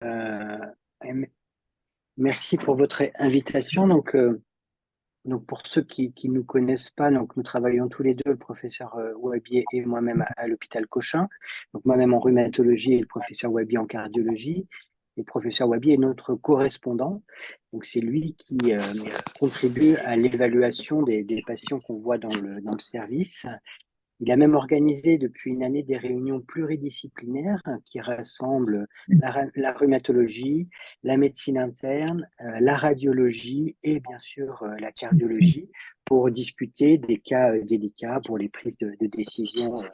Euh, Merci pour votre invitation. Donc pour ceux qui ne nous connaissent pas, donc nous travaillons tous les deux, le professeur Wabier et moi-même à l'hôpital Cochin. Donc moi-même en rhumatologie et le professeur Wabier en cardiologie. Et le professeur Wabier est notre correspondant. Donc c'est lui qui contribue à l'évaluation des patients qu'on voit dans le service. Il a même organisé depuis une année des réunions pluridisciplinaires qui rassemblent la rhumatologie, la médecine interne, la radiologie et bien sûr la cardiologie pour discuter des cas délicats pour les prises de décision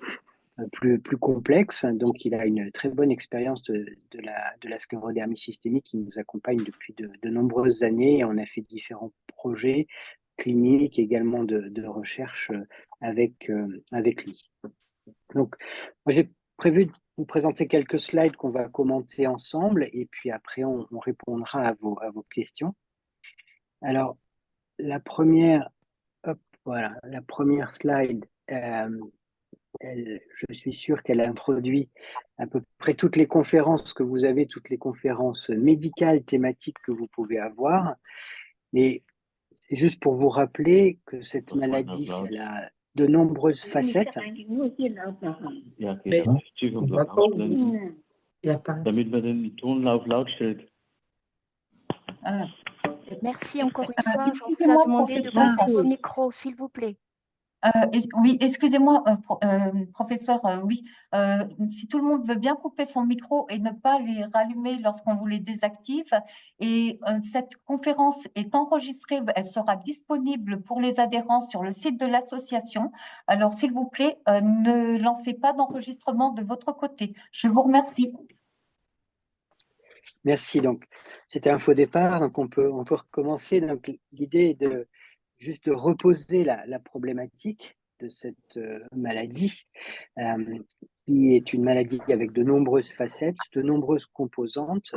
plus complexes. Donc, il a une très bonne expérience de la sclérodermie systémique qui nous accompagne depuis de nombreuses années. Et on a fait différents projets cliniques, également de recherche avec lui. Donc, moi, j'ai prévu de vous présenter quelques slides qu'on va commenter ensemble et puis après, on répondra à vos questions. Alors, la première, hop, voilà, la première slide, je suis sûr qu'elle introduit à peu près toutes les conférences que vous avez, toutes les conférences médicales, thématiques que vous pouvez avoir. Mais c'est juste pour vous rappeler que cette maladie, elle a de nombreuses facettes. Mais on va pas oublier. Damit man den Tonlauf laut stellt. Merci encore une fois. On vous a Excusez-moi, demandé de professeur. couper vos micros, s'il vous plaît. Oui, excusez-moi, professeur, oui. Si tout le monde veut bien couper son micro et ne pas les rallumer lorsqu'on vous les désactive. Et cette conférence est enregistrée, elle sera disponible pour les adhérents sur le site de l'association. Alors, s'il vous plaît, ne lancez pas d'enregistrement de votre côté. Je vous remercie. Merci. Donc, c'était un faux départ. Donc, on peut recommencer. Donc, l'idée est juste de reposer la problématique de cette maladie, qui est une maladie avec de nombreuses facettes, de nombreuses composantes,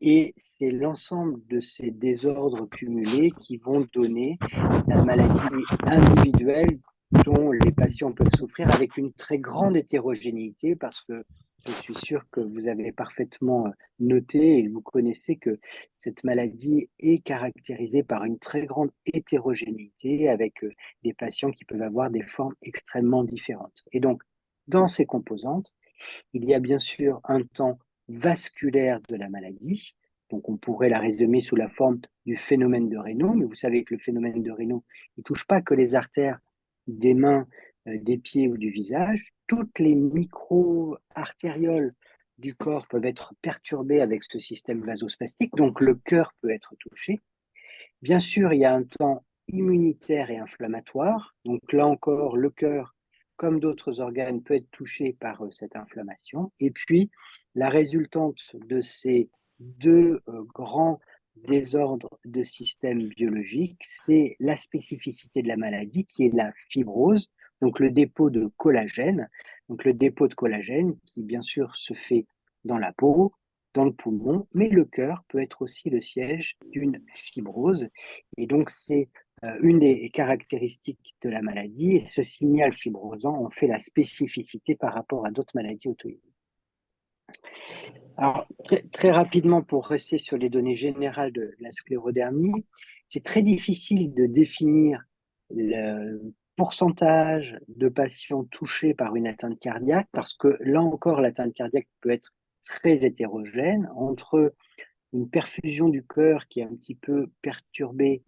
et c'est l'ensemble de ces désordres cumulés qui vont donner la maladie individuelle dont les patients peuvent souffrir avec une très grande hétérogénéité, parce que je suis sûr que vous avez parfaitement noté et vous connaissez que cette maladie est caractérisée par une très grande hétérogénéité avec des patients qui peuvent avoir des formes extrêmement différentes. Et donc, dans ces composantes, il y a bien sûr un temps vasculaire de la maladie. Donc, on pourrait la résumer sous la forme du phénomène de Raynaud, mais vous savez que le phénomène de Raynaud, il ne touche pas que les artères des mains, des pieds ou du visage. Toutes les micro-artérioles du corps peuvent être perturbées avec ce système vasospastique, donc le cœur peut être touché. Bien sûr, il y a un temps immunitaire et inflammatoire. Donc là encore, le cœur, comme d'autres organes, peut être touché par cette inflammation. Et puis, la résultante de ces deux grands désordres de système biologique, c'est la spécificité de la maladie qui est la fibrose, donc le dépôt de collagène. Donc le dépôt de collagène qui, bien sûr, se fait dans la peau, dans le poumon, mais le cœur peut être aussi le siège d'une fibrose. Et donc, c'est une des caractéristiques de la maladie. Et ce signal fibrosant en fait la spécificité par rapport à d'autres maladies auto-immunes. Alors, très rapidement, pour rester sur les données générales de la sclérodermie, c'est très difficile de définir le pourcentage de patients touchés par une atteinte cardiaque parce que là encore, l'atteinte cardiaque peut être très hétérogène entre une perfusion du cœur qui est un petit peu perturbée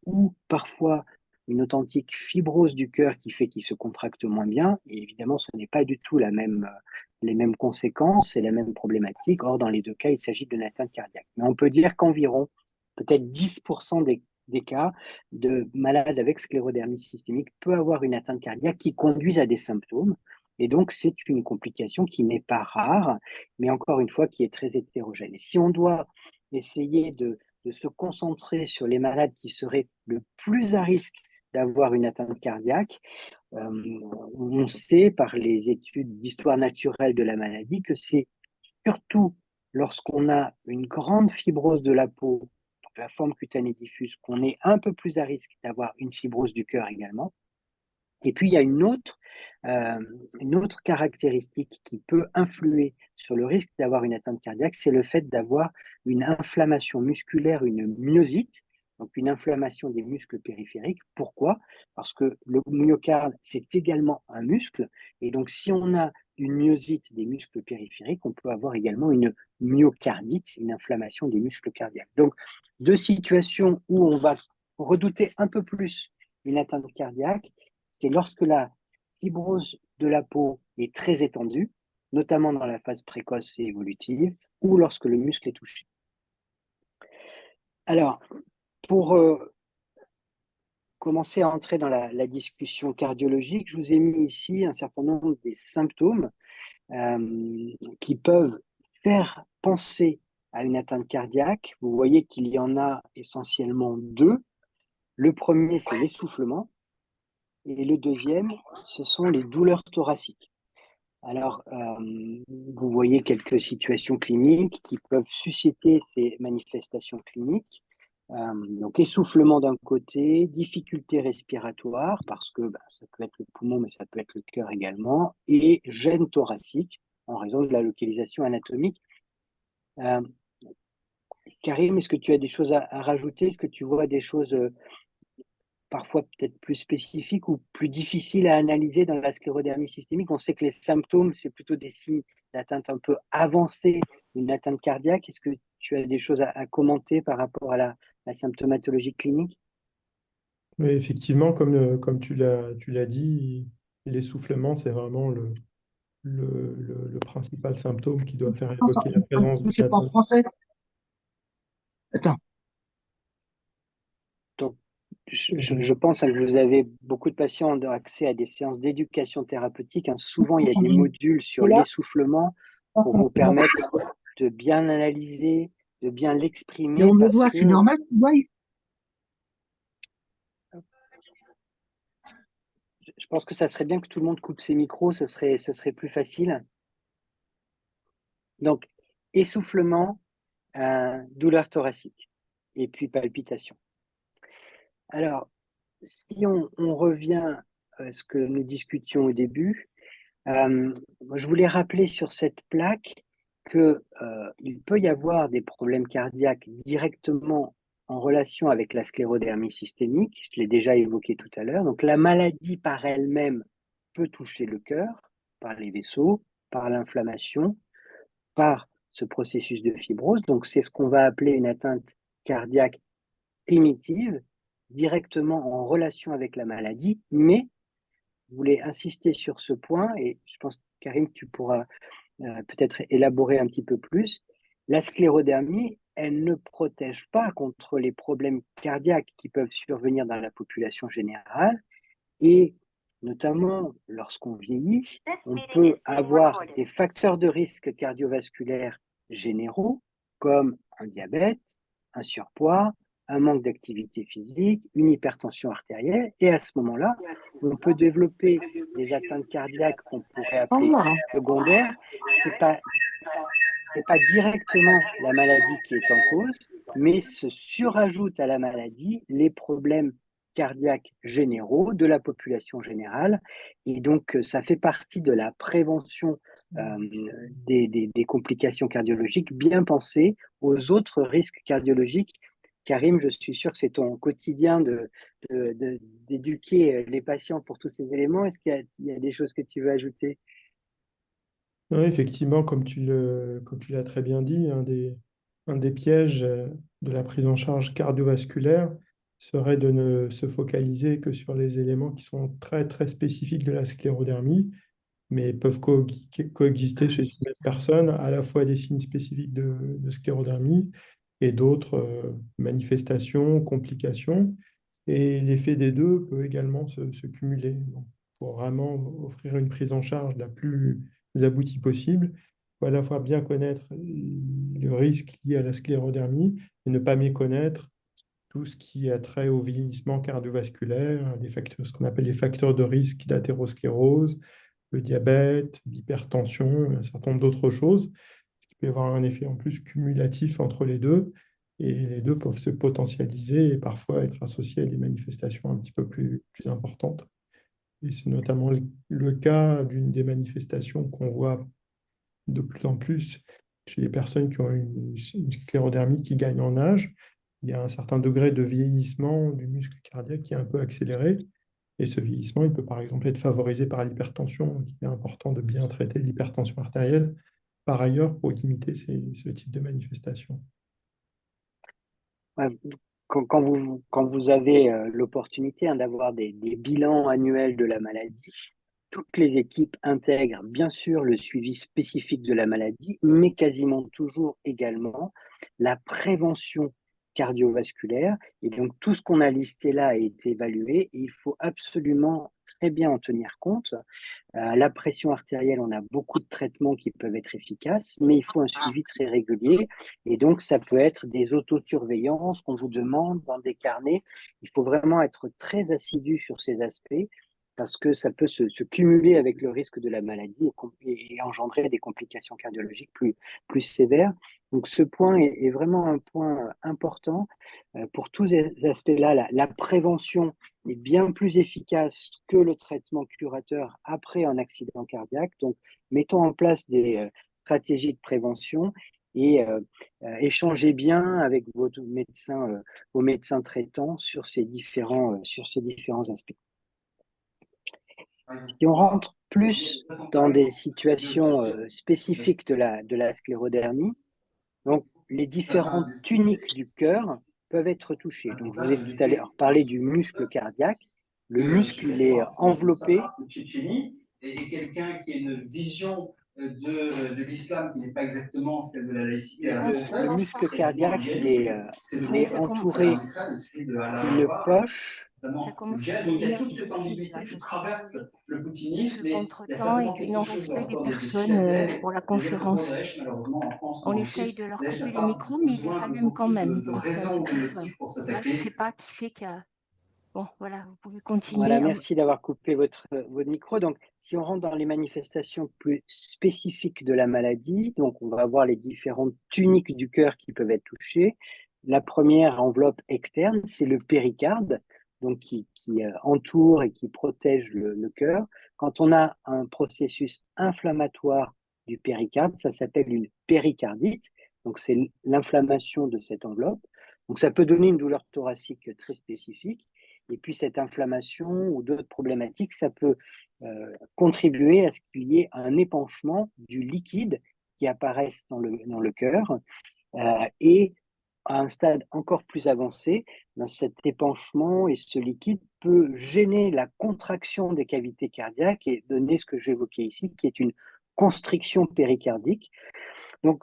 ou parfois une authentique fibrose du cœur qui fait qu'il se contracte moins bien. Et évidemment, ce n'est pas du tout les mêmes conséquences et la même problématique. Or, dans les deux cas, il s'agit d'une atteinte cardiaque. Mais on peut dire qu'environ peut-être 10% des cas de malades avec sclérodermie systémique peut avoir une atteinte cardiaque qui conduise à des symptômes. Et donc, c'est une complication qui n'est pas rare, mais encore une fois, qui est très hétérogène. Et si on doit essayer de se concentrer sur les malades qui seraient le plus à risque d'avoir une atteinte cardiaque, on sait par les études d'histoire naturelle de la maladie que c'est surtout lorsqu'on a une grande fibrose de la peau, donc la forme cutanée diffuse, qu'on est un peu plus à risque d'avoir une fibrose du cœur également. Et puis, il y a une autre caractéristique qui peut influer sur le risque d'avoir une atteinte cardiaque, c'est le fait d'avoir une inflammation musculaire, une myosite, donc une inflammation des muscles périphériques. Pourquoi? Parce que le myocarde, c'est également un muscle. Et donc, si on a une myosite des muscles périphériques, on peut avoir également une myocardite, une inflammation des muscles cardiaques. Donc, deux situations où on va redouter un peu plus une atteinte cardiaque, c'est lorsque la fibrose de la peau est très étendue, notamment dans la phase précoce et évolutive, ou lorsque le muscle est touché. Alors, pour commencer à entrer dans la discussion cardiologique, je vous ai mis ici un certain nombre des symptômes qui peuvent faire penser à une atteinte cardiaque. Vous voyez qu'il y en a essentiellement deux. Le premier, c'est l'essoufflement, et le deuxième, ce sont les douleurs thoraciques. Alors, vous voyez quelques situations cliniques qui peuvent susciter ces manifestations cliniques. Donc, essoufflement d'un côté, difficulté respiratoire, parce que ça peut être le poumon, mais ça peut être le cœur également, et gêne thoracique en raison de la localisation anatomique. Karim, est-ce que tu as des choses à rajouter? Est-ce que tu vois des choses parfois peut-être plus spécifiques ou plus difficiles à analyser dans la sclérodermie systémique? On sait que les symptômes, c'est plutôt des signes d'atteinte un peu avancée, une atteinte cardiaque. Est-ce que tu as des choses à commenter par rapport à la symptomatologie clinique? Oui, effectivement, comme tu l'as dit, l'essoufflement, c'est vraiment le principal symptôme qui doit faire évoquer la présence d'une C'est pas en atteinte. français. Attends. Donc, je pense que vous avez beaucoup de patients ont accès à des séances d'éducation thérapeutique. Souvent, il y a des modules sur Là. l'essoufflement pour vous permettre de bien analyser, de bien Et l'exprimer, on me parce voit, c'est que normal, tu vois. je pense que ça serait bien que tout le monde coupe ses micros, ce serait plus facile. Donc, essoufflement, douleur thoracique et puis palpitation. Alors, si on revient à ce que nous discutions au début, je voulais rappeler sur cette plaque qu'il peut y avoir des problèmes cardiaques directement en relation avec la sclérodermie systémique. Je l'ai déjà évoqué tout à l'heure. Donc, la maladie par elle-même peut toucher le cœur par les vaisseaux, par l'inflammation, par ce processus de fibrose. Donc, c'est ce qu'on va appeler une atteinte cardiaque primitive, directement en relation avec la maladie, mais je voulais insister sur ce point, et je pense, Karim, tu pourras peut-être élaborer un petit peu plus. La sclérodermie, elle ne protège pas contre les problèmes cardiaques qui peuvent survenir dans la population générale, et notamment lorsqu'on vieillit, on peut avoir des facteurs de risque cardiovasculaire généraux, comme un diabète, un surpoids, un manque d'activité physique, une hypertension artérielle, et à ce moment-là, on peut développer des atteintes cardiaques qu'on pourrait appeler secondaires. C'est pas directement la maladie qui est en cause, mais se surajoutent à la maladie les problèmes cardiaques généraux de la population générale. Et donc, ça fait partie de la prévention des complications cardiologiques, bien penser aux autres risques cardiologiques. Karim, je suis sûr que c'est ton quotidien d'éduquer les patients pour tous ces éléments. Est-ce qu'il y a des choses que tu veux ajouter? Oui, effectivement, comme tu l'as très bien dit, un des pièges de la prise en charge cardiovasculaire serait de ne se focaliser que sur les éléments qui sont très, très spécifiques de la sclérodermie, mais peuvent coexister chez une même personne, à la fois des signes spécifiques de sclérodermie et d'autres manifestations, complications. Et l'effet des deux peut également se cumuler. Donc, pour vraiment offrir une prise en charge la plus aboutie possible, il faut à la fois bien connaître le risque lié à la sclérodermie et ne pas méconnaître tout ce qui a trait au vieillissement cardiovasculaire, les facteurs, ce qu'on appelle les facteurs de risque d'athérosclérose, le diabète, l'hypertension, un certain nombre d'autres choses, ce qui peut avoir un effet en plus cumulatif entre les deux. Et les deux peuvent se potentialiser et parfois être associés à des manifestations un petit peu plus importantes. Et c'est notamment le cas d'une des manifestations qu'on voit de plus en plus chez les personnes qui ont une sclérodermie qui gagne en âge. Il y a un certain degré de vieillissement du muscle cardiaque qui est un peu accéléré. Et ce vieillissement, il peut par exemple être favorisé par l'hypertension. Donc il est important de bien traiter l'hypertension artérielle par ailleurs pour limiter ce type de manifestation. Ouais, quand vous avez l'opportunité d'avoir des bilans annuels de la maladie, toutes les équipes intègrent bien sûr le suivi spécifique de la maladie, mais quasiment toujours également la prévention cardiovasculaire. Et donc tout ce qu'on a listé là a été évalué et il faut absolument très bien en tenir compte. La pression artérielle, on a beaucoup de traitements qui peuvent être efficaces, mais il faut un suivi très régulier. Et donc, ça peut être des autosurveillances qu'on vous demande dans des carnets. Il faut vraiment être très assidu sur ces aspects parce que ça peut se cumuler avec le risque de la maladie et engendrer des complications cardiologiques plus sévères. Donc, ce point est vraiment un point important pour tous ces aspects-là. La prévention est bien plus efficace que le traitement curateur après un accident cardiaque. Donc, mettons en place des stratégies de prévention et échangez bien avec vos médecins traitants sur ces différents aspects. Si on rentre plus dans des situations spécifiques de la sclérodermie, donc les différentes tuniques du cœur peuvent être touchées. Donc, je vous ai tout à l'heure parlé du muscle cardiaque. Le muscle, il est enveloppé. Et quelqu'un qui a une vision de l'islam qui n'est pas exactement celle de la laïcité à la française. Le muscle cardiaque, il est entouré d'une poche. Ça commence à devenir difficile, là, je pense. Le contretemps et du non-respect des personnes pour la conférence. On essaye de leur couper les micros, mais ils les rallument quand même. Donc, c'est un peu décevant. Là, je ne sais pas qui c'est qui a... Bon, voilà, vous pouvez Voilà, continuer. merci d'avoir coupé votre micro. Donc, si on rentre dans les manifestations plus spécifiques de la maladie, donc on va avoir les différentes tuniques du cœur qui peuvent être touchées. La première enveloppe externe, c'est le péricarde, donc qui entoure et qui protège le cœur. Quand on a un processus inflammatoire du péricarde, ça s'appelle une péricardite. Donc, c'est l'inflammation de cette enveloppe. Donc, ça peut donner une douleur thoracique très spécifique. Et puis cette inflammation ou d'autres problématiques, ça peut contribuer à ce qu'il y ait un épanchement du liquide qui apparaisse dans le cœur. Et à un stade encore plus avancé, dans cet épanchement et ce liquide peut gêner la contraction des cavités cardiaques et donner ce que j'évoquais ici, qui est une constriction péricardique. Donc,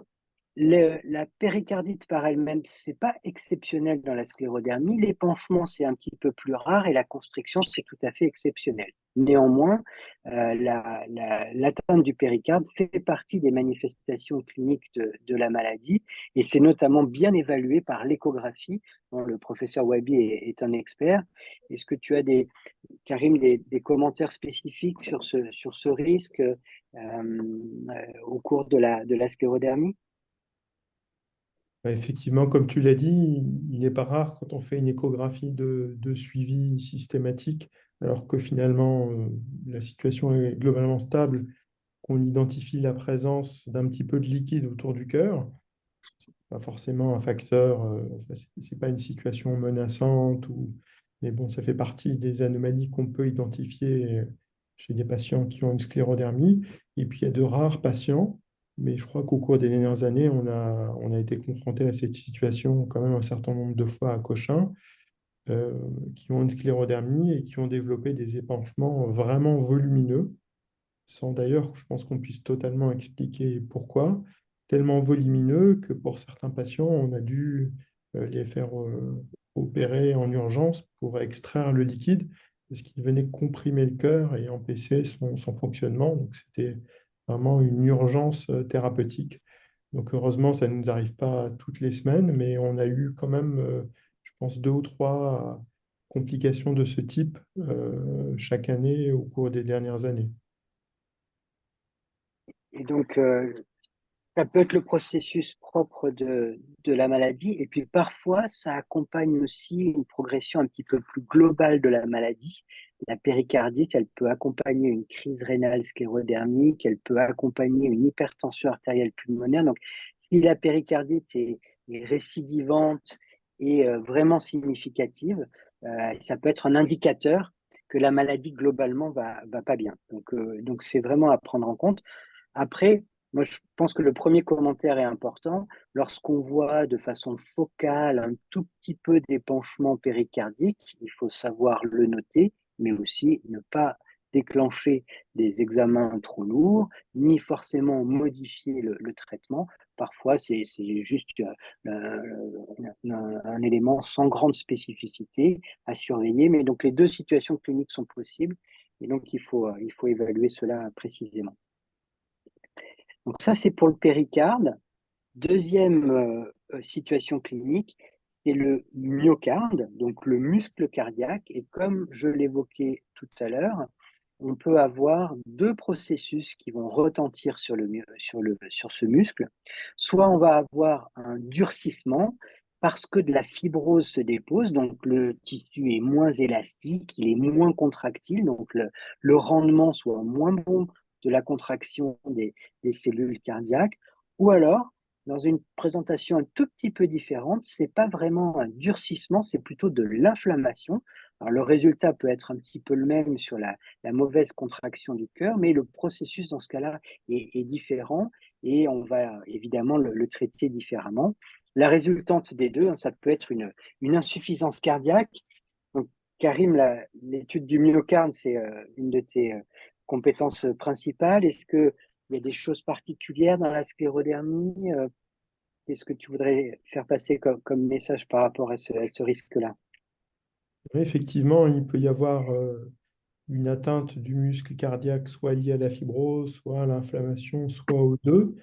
la péricardite par elle-même, ce n'est pas exceptionnel dans la sclérodermie. L'épanchement, c'est un petit peu plus rare et la constriction, c'est tout à fait exceptionnel. Néanmoins, l'atteinte du péricarde fait partie des manifestations cliniques de la maladie et c'est notamment bien évalué par l'échographie, dont le professeur Wabi est un expert. Est-ce que tu as, Karim, des commentaires spécifiques sur ce risque au cours de la sclérodermie? Effectivement, comme tu l'as dit, il n'est pas rare quand on fait une échographie de suivi systématique, alors que finalement la situation est globalement stable, qu'on identifie la présence d'un petit peu de liquide autour du cœur. Pas forcément un facteur, c'est pas une situation menaçante, mais bon, ça fait partie des anomalies qu'on peut identifier chez des patients qui ont une sclérodermie. Et puis il y a de rares patients, mais je crois qu'au cours des dernières années, on a été confronté à cette situation quand même un certain nombre de fois à Cochin, qui ont une sclérodermie et qui ont développé des épanchements vraiment volumineux sans d'ailleurs, je pense qu'on puisse totalement expliquer pourquoi, tellement volumineux que pour certains patients, on a dû les faire opérer en urgence pour extraire le liquide, parce qu'il venait comprimer le cœur et empêcher son fonctionnement. Donc c'était vraiment une urgence thérapeutique. Donc heureusement, ça ne nous arrive pas toutes les semaines, mais on a eu quand même, je pense, 2 ou 3 complications de ce type chaque année au cours des dernières années. Et donc, Ça peut être le processus propre de la maladie, et puis parfois ça accompagne aussi une progression un petit peu plus globale de la maladie. La péricardite, elle peut accompagner une crise rénale sclérodermique, elle peut accompagner une hypertension artérielle pulmonaire. Donc, si la péricardite est récidivante et vraiment significative, ça peut être un indicateur que la maladie globalement va pas bien. Donc c'est vraiment à prendre en compte. Après, moi, je pense que le premier commentaire est important. Lorsqu'on voit de façon focale un tout petit peu d'épanchement péricardique, il faut savoir le noter, mais aussi ne pas déclencher des examens trop lourds, ni forcément modifier le traitement. Parfois, c'est juste un élément sans grande spécificité à surveiller. Mais donc, les deux situations cliniques sont possibles et donc il faut évaluer cela précisément. Donc ça, c'est pour le péricarde. Deuxième situation clinique, c'est le myocarde, donc le muscle cardiaque. Et comme je l'évoquais tout à l'heure, on peut avoir deux processus qui vont retentir sur ce muscle. Soit on va avoir un durcissement parce que de la fibrose se dépose, donc le tissu est moins élastique, il est moins contractile, donc le rendement soit moins bon de la contraction des cellules cardiaques. Ou alors, dans une présentation un tout petit peu différente, ce n'est pas vraiment un durcissement, c'est plutôt de l'inflammation. Alors, le résultat peut être un petit peu le même sur la mauvaise contraction du cœur, mais le processus dans ce cas-là est différent et on va évidemment le traiter différemment. La résultante des deux, ça peut être une insuffisance cardiaque. Donc, Karim, l'étude du myocarde, c'est une de tes compétences principales. Est-ce qu'il y a des choses particulières dans la sclérodermie? Qu'est-ce que tu voudrais faire passer comme message par rapport à ce risque-là? Oui, effectivement, il peut y avoir une atteinte du muscle cardiaque, soit liée à la fibrose, soit à l'inflammation, soit aux deux,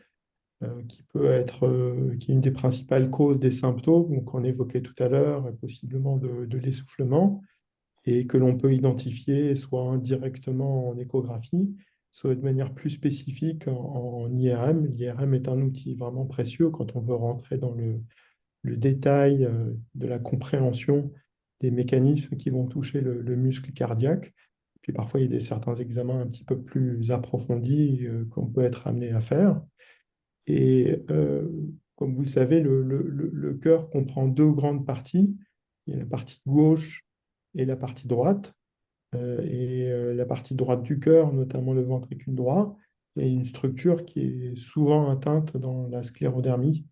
qui est une des principales causes des symptômes qu'on évoquait tout à l'heure, et possiblement de l'essoufflement, et que l'on peut identifier soit indirectement en échographie, soit de manière plus spécifique en IRM. L'IRM est un outil vraiment précieux quand on veut rentrer dans le détail de la compréhension des mécanismes qui vont toucher le muscle cardiaque. Puis parfois, il y a certains examens un petit peu plus approfondis qu'on peut être amené à faire. Et comme vous le savez, le cœur comprend deux grandes parties. Il y a la partie gauche et la partie droite. La partie droite du cœur, notamment le ventricule droit, est une structure qui est souvent atteinte dans la sclérodermie.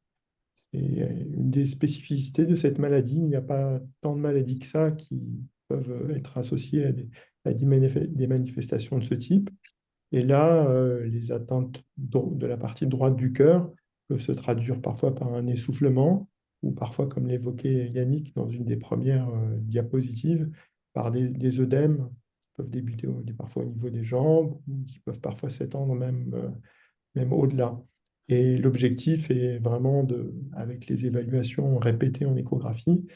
Et une des spécificités de cette maladie, il n'y a pas tant de maladies que ça qui peuvent être associées des manifestations de ce type. Et là, les atteintes de la partie droite du cœur peuvent se traduire parfois par un essoufflement, ou parfois, comme l'évoquait Yannick dans une des premières diapositives, par des œdèmes qui peuvent débuter parfois au niveau des jambes, ou qui peuvent parfois s'étendre même au-delà. Et l'objectif est vraiment, avec les évaluations répétées en échographie,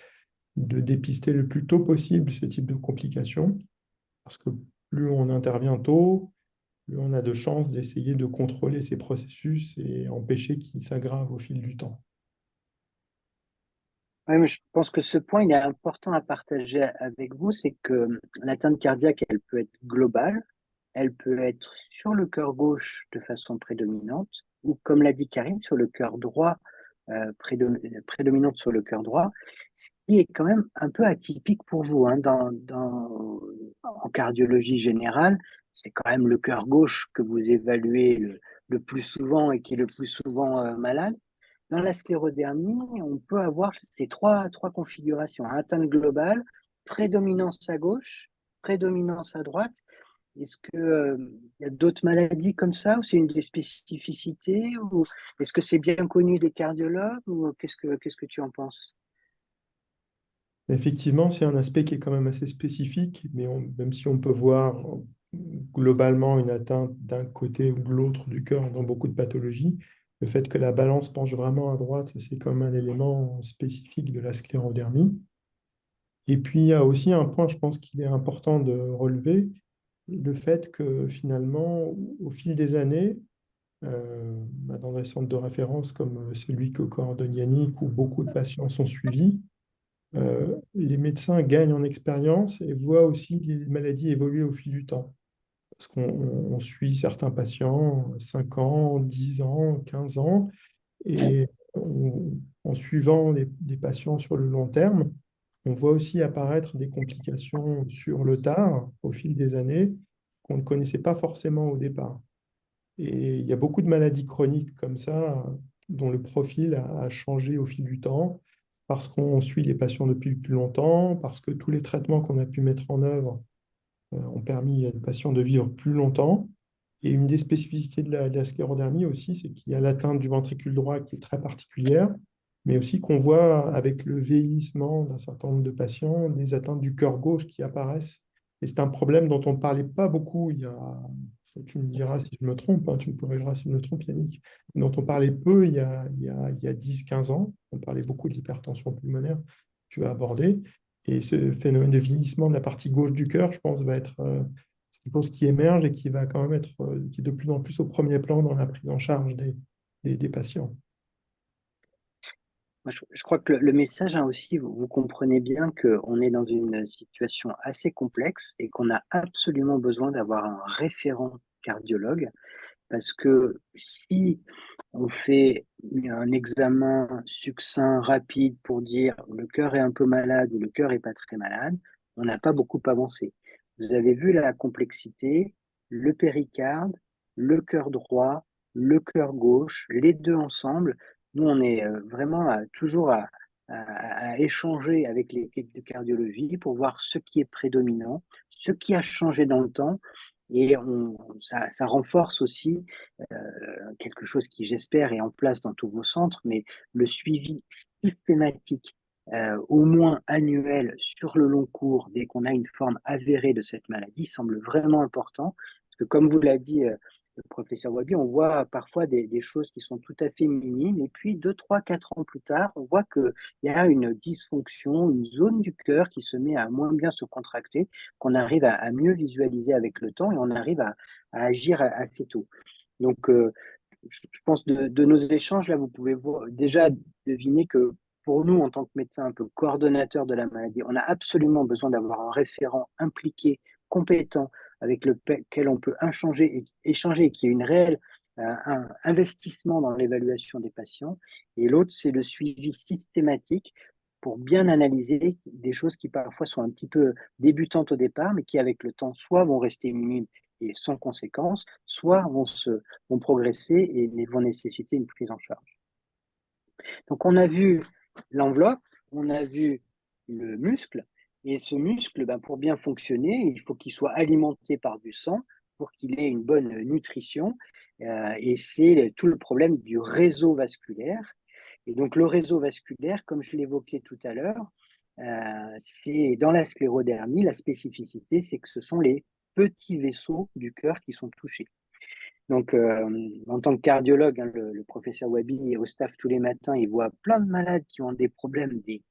de dépister le plus tôt possible ce type de complications, parce que plus on intervient tôt, plus on a de chances d'essayer de contrôler ces processus et empêcher qu'ils s'aggravent au fil du temps. Ouais, mais je pense que ce point, il est important à partager avec vous, c'est que l'atteinte cardiaque, elle peut être globale, elle peut être sur le cœur gauche de façon prédominante, ou comme l'a dit Karim, sur le cœur droit, prédominante sur le cœur droit, ce qui est quand même un peu atypique pour vous, hein, en cardiologie générale. C'est quand même le cœur gauche que vous évaluez le plus souvent et qui est le plus souvent malade. Dans la sclérodermie, on peut avoir ces trois configurations: atteinte globale, prédominance à gauche, prédominance à droite. Est-ce qu'il y a d'autres maladies comme ça, ou c'est une des spécificités, ou est-ce que c'est bien connu des cardiologues, ou qu'est-ce que tu en penses? Effectivement, c'est un aspect qui est quand même assez spécifique, mais même si on peut voir globalement une atteinte d'un côté ou de l'autre du cœur dans beaucoup de pathologies, le fait que la balance penche vraiment à droite, c'est quand même un élément spécifique de la sclérodermie. Et puis, il y a aussi un point, je pense qu'il est important de relever, le fait que finalement, au fil des années, dans des centres de référence comme celui que coordonne Yannick, où beaucoup de patients sont suivis. Les médecins gagnent en expérience et voient aussi les maladies évoluer au fil du temps. Parce qu'on suit certains patients 5 ans, 10 ans, 15 ans, et en suivant des patients sur le long terme, on voit aussi apparaître des complications sur le tard, au fil des années, qu'on ne connaissait pas forcément au départ. Et il y a beaucoup de maladies chroniques comme ça, dont le profil a changé au fil du temps, parce qu'on suit les patients depuis plus longtemps, parce que tous les traitements qu'on a pu mettre en œuvre ont permis aux patients de vivre plus longtemps. Et une des spécificités de la sclérodermie aussi, c'est qu'il y a l'atteinte du ventricule droit qui est très particulière, mais aussi qu'on voit avec le vieillissement d'un certain nombre de patients, des atteintes du cœur gauche qui apparaissent. Et c'est un problème dont on ne parlait pas beaucoup il y a, tu me diras si je me trompe, hein, tu me corrigeras si je me trompe, Yannick, dont on parlait peu il y a 10-15 ans. On parlait beaucoup de l'hypertension pulmonaire, tu as abordé. Et ce phénomène de vieillissement de la partie gauche du cœur, je pense, va être quelque chose qui émerge et qui va quand même être qui est de plus en plus au premier plan dans la prise en charge des patients. Moi, je crois que le message, hein, aussi, vous comprenez bien qu'on est dans une situation assez complexe et qu'on a absolument besoin d'avoir un référent cardiologue, parce que si on fait un examen succinct, rapide pour dire le cœur est un peu malade ou le cœur est pas très malade, on n'a pas beaucoup avancé. Vous avez vu la complexité, le péricarde, le cœur droit, le cœur gauche, les deux ensemble. Nous, on est vraiment toujours à échanger avec l'équipe de cardiologie pour voir ce qui est prédominant, ce qui a changé dans le temps. Et ça renforce aussi quelque chose qui, j'espère, est en place dans tous vos centres, mais le suivi systématique, au moins annuel, sur le long cours, dès qu'on a une forme avérée de cette maladie, semble vraiment important. Parce que comme vous l'a dit le professeur Wabi, on voit parfois des choses qui sont tout à fait minimes, et puis 2, 3, 4 ans plus tard, on voit qu'il y a une dysfonction, une zone du cœur qui se met à moins bien se contracter, qu'on arrive à mieux visualiser avec le temps, et on arrive à agir assez tôt. Donc, je pense de nos échanges, là, vous pouvez déjà deviner que pour nous, en tant que médecin un peu coordonnateur de la maladie, on a absolument besoin d'avoir un référent impliqué, compétent, avec lequel on peut échanger et qui ait une réelle un investissement dans l'évaluation des patients. Et l'autre, c'est le suivi systématique pour bien analyser des choses qui parfois sont un petit peu débutantes au départ, mais qui avec le temps soit vont rester minimes et sans conséquence, soit vont progresser et vont nécessiter une prise en charge. Donc on a vu l'enveloppe, on a vu le muscle, et ce muscle, pour bien fonctionner, il faut qu'il soit alimenté par du sang pour qu'il ait une bonne nutrition, et c'est tout le problème du réseau vasculaire. Et donc le réseau vasculaire, comme je l'évoquais tout à l'heure, c'est dans la sclérodermie, la spécificité, c'est que ce sont les petits vaisseaux du cœur qui sont touchés. Donc, en tant que cardiologue, hein, le professeur Wabi au staff tous les matins, il voit plein de malades qui ont des problèmes des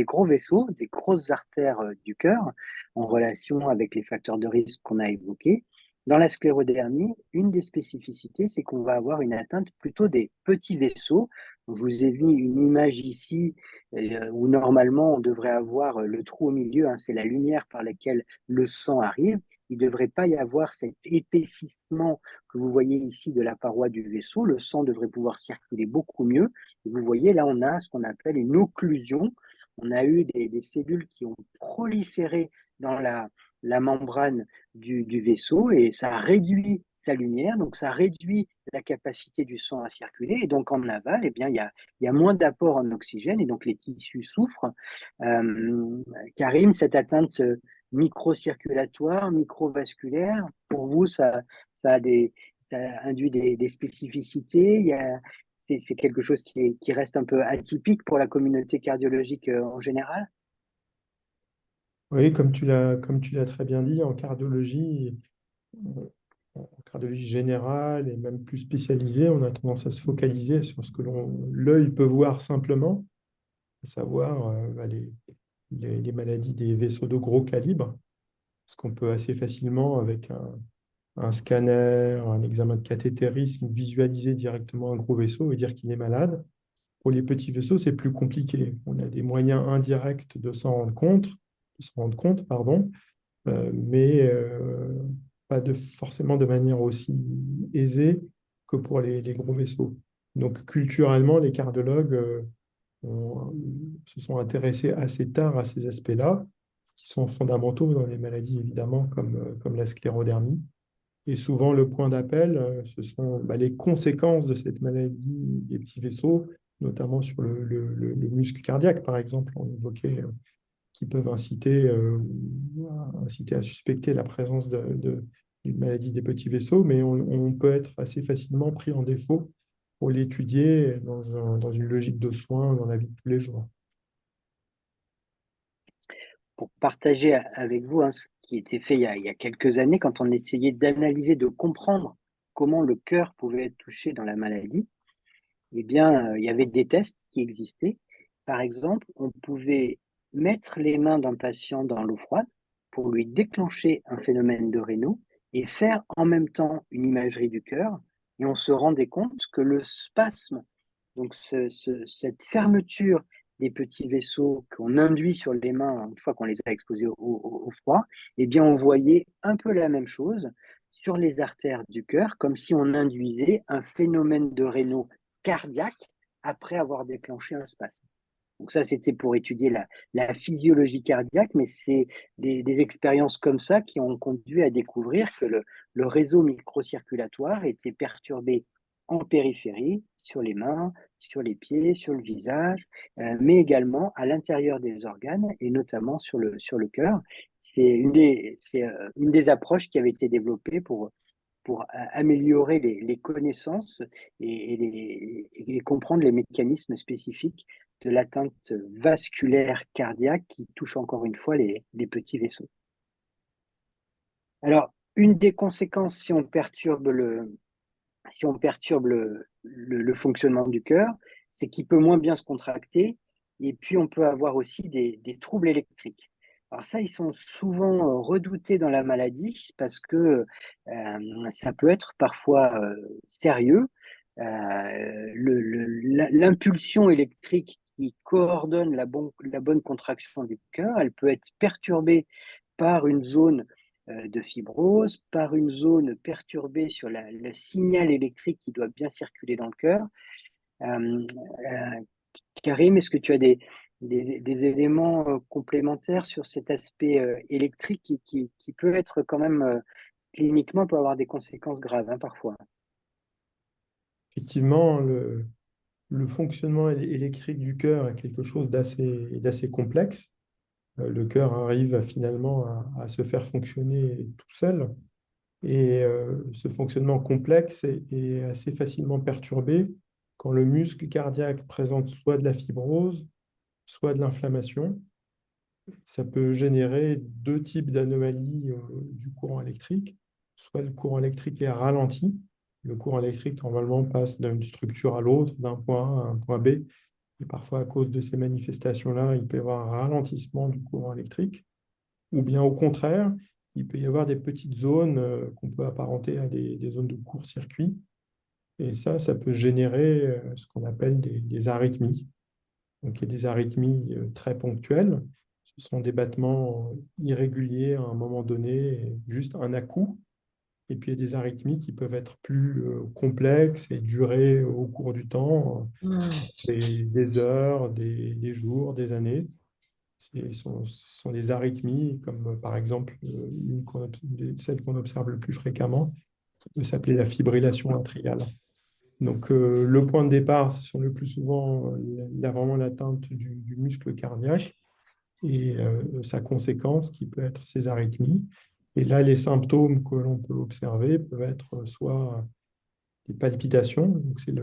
gros vaisseaux, des grosses artères du cœur, en relation avec les facteurs de risque qu'on a évoqués. Dans la sclérodermie, une des spécificités, c'est qu'on va avoir une atteinte plutôt des petits vaisseaux. Donc, je vous ai mis une image ici où normalement on devrait avoir le trou au milieu, hein, c'est la lumière par laquelle le sang arrive. Il ne devrait pas y avoir cet épaississement que vous voyez ici de la paroi du vaisseau. Le sang devrait pouvoir circuler beaucoup mieux. Et vous voyez, là, on a ce qu'on appelle une occlusion. On a eu des cellules qui ont proliféré dans la membrane du vaisseau et ça réduit sa lumière, donc ça réduit la capacité du sang à circuler. Et donc en aval, eh bien, il y a moins d'apport en oxygène et donc les tissus souffrent. Karim, cette atteinte microcirculatoire, microvasculaire, pour vous, ça induit des spécificités. C'est quelque chose qui reste un peu atypique pour la communauté cardiologique en général. Oui, comme tu l'as très bien dit, en cardiologie générale et même plus spécialisée, on a tendance à se focaliser sur ce que l'œil peut voir simplement, à savoir les maladies des vaisseaux de gros calibre, ce qu'on peut assez facilement, avec un scanner, un examen de cathétérisme, visualiser directement un gros vaisseau et dire qu'il est malade. Pour les petits vaisseaux, c'est plus compliqué. On a des moyens indirects de s'en rendre compte, pardon, mais pas forcément de manière aussi aisée que pour les gros vaisseaux. Donc, culturellement, les cardiologues se sont intéressés assez tard à ces aspects-là, qui sont fondamentaux dans les maladies, évidemment, comme la sclérodermie. Et souvent, le point d'appel, ce sont les conséquences de cette maladie des petits vaisseaux, notamment sur le muscle cardiaque, par exemple. On évoquait qui peuvent inciter à suspecter la présence d'une maladie des petits vaisseaux, mais on peut être assez facilement pris en défaut pour l'étudier dans une logique de soins dans la vie de tous les jours. Pour partager avec vous ce qui était fait il y a quelques années, quand on essayait d'analyser, de comprendre comment le cœur pouvait être touché dans la maladie, eh bien, il y avait des tests qui existaient. Par exemple, on pouvait mettre les mains d'un patient dans l'eau froide pour lui déclencher un phénomène de Raynaud et faire en même temps une imagerie du cœur. Et on se rendait compte que le spasme, donc cette fermeture des petits vaisseaux qu'on induit sur les mains une fois qu'on les a exposés au froid, eh bien, on voyait un peu la même chose sur les artères du cœur, comme si on induisait un phénomène de Raynaud cardiaque après avoir déclenché un spasme. Donc ça, c'était pour étudier la physiologie cardiaque, mais c'est des expériences comme ça qui ont conduit à découvrir que le réseau microcirculatoire était perturbé en périphérie, sur les mains, sur les pieds, sur le visage, mais également à l'intérieur des organes et notamment sur le cœur. C'est une des approches qui avait été développée pour améliorer les connaissances et comprendre les mécanismes spécifiques de l'atteinte vasculaire cardiaque qui touche encore une fois les petits vaisseaux. Alors, une des conséquences si on perturbe le fonctionnement du cœur, c'est qu'il peut moins bien se contracter et puis on peut avoir aussi des troubles électriques. Alors ça, ils sont souvent redoutés dans la maladie parce que ça peut être parfois sérieux. L'impulsion électrique qui coordonne la bonne contraction du cœur, elle peut être perturbée par une zone de fibrose, par une zone perturbée sur le signal électrique qui doit bien circuler dans le cœur. Karim, est-ce que tu as des éléments complémentaires sur cet aspect électrique qui peut être quand même cliniquement peut avoir des conséquences graves parfois? Effectivement, le fonctionnement électrique du cœur est quelque chose d'assez complexe. Le cœur arrive finalement à se faire fonctionner tout seul. Et ce fonctionnement complexe est assez facilement perturbé quand le muscle cardiaque présente soit de la fibrose, soit de l'inflammation. Ça peut générer deux types d'anomalies du courant électrique. Soit le courant électrique est ralenti. Le courant électrique, normalement, passe d'une structure à l'autre, d'un point A à un point B. Et parfois, à cause de ces manifestations-là, il peut y avoir un ralentissement du courant électrique. Ou bien au contraire, il peut y avoir des petites zones qu'on peut apparenter à des zones de court-circuit. Et ça peut générer ce qu'on appelle des arythmies. Donc, il y a des arythmies très ponctuelles. Ce sont des battements irréguliers à un moment donné, juste un à-coup. Et puis, il y a des arythmies qui peuvent être plus complexes et durer au cours du temps, des heures, des jours, des années. Ce sont des arythmies, comme par exemple celle qu'on observe le plus fréquemment, qui peut s'appeler la fibrillation atriale. Donc, le point de départ, ce sont le plus souvent vraiment l'atteinte du muscle cardiaque et sa conséquence qui peut être ces arythmies. Et là, les symptômes que l'on peut observer peuvent être soit des palpitations, donc c'est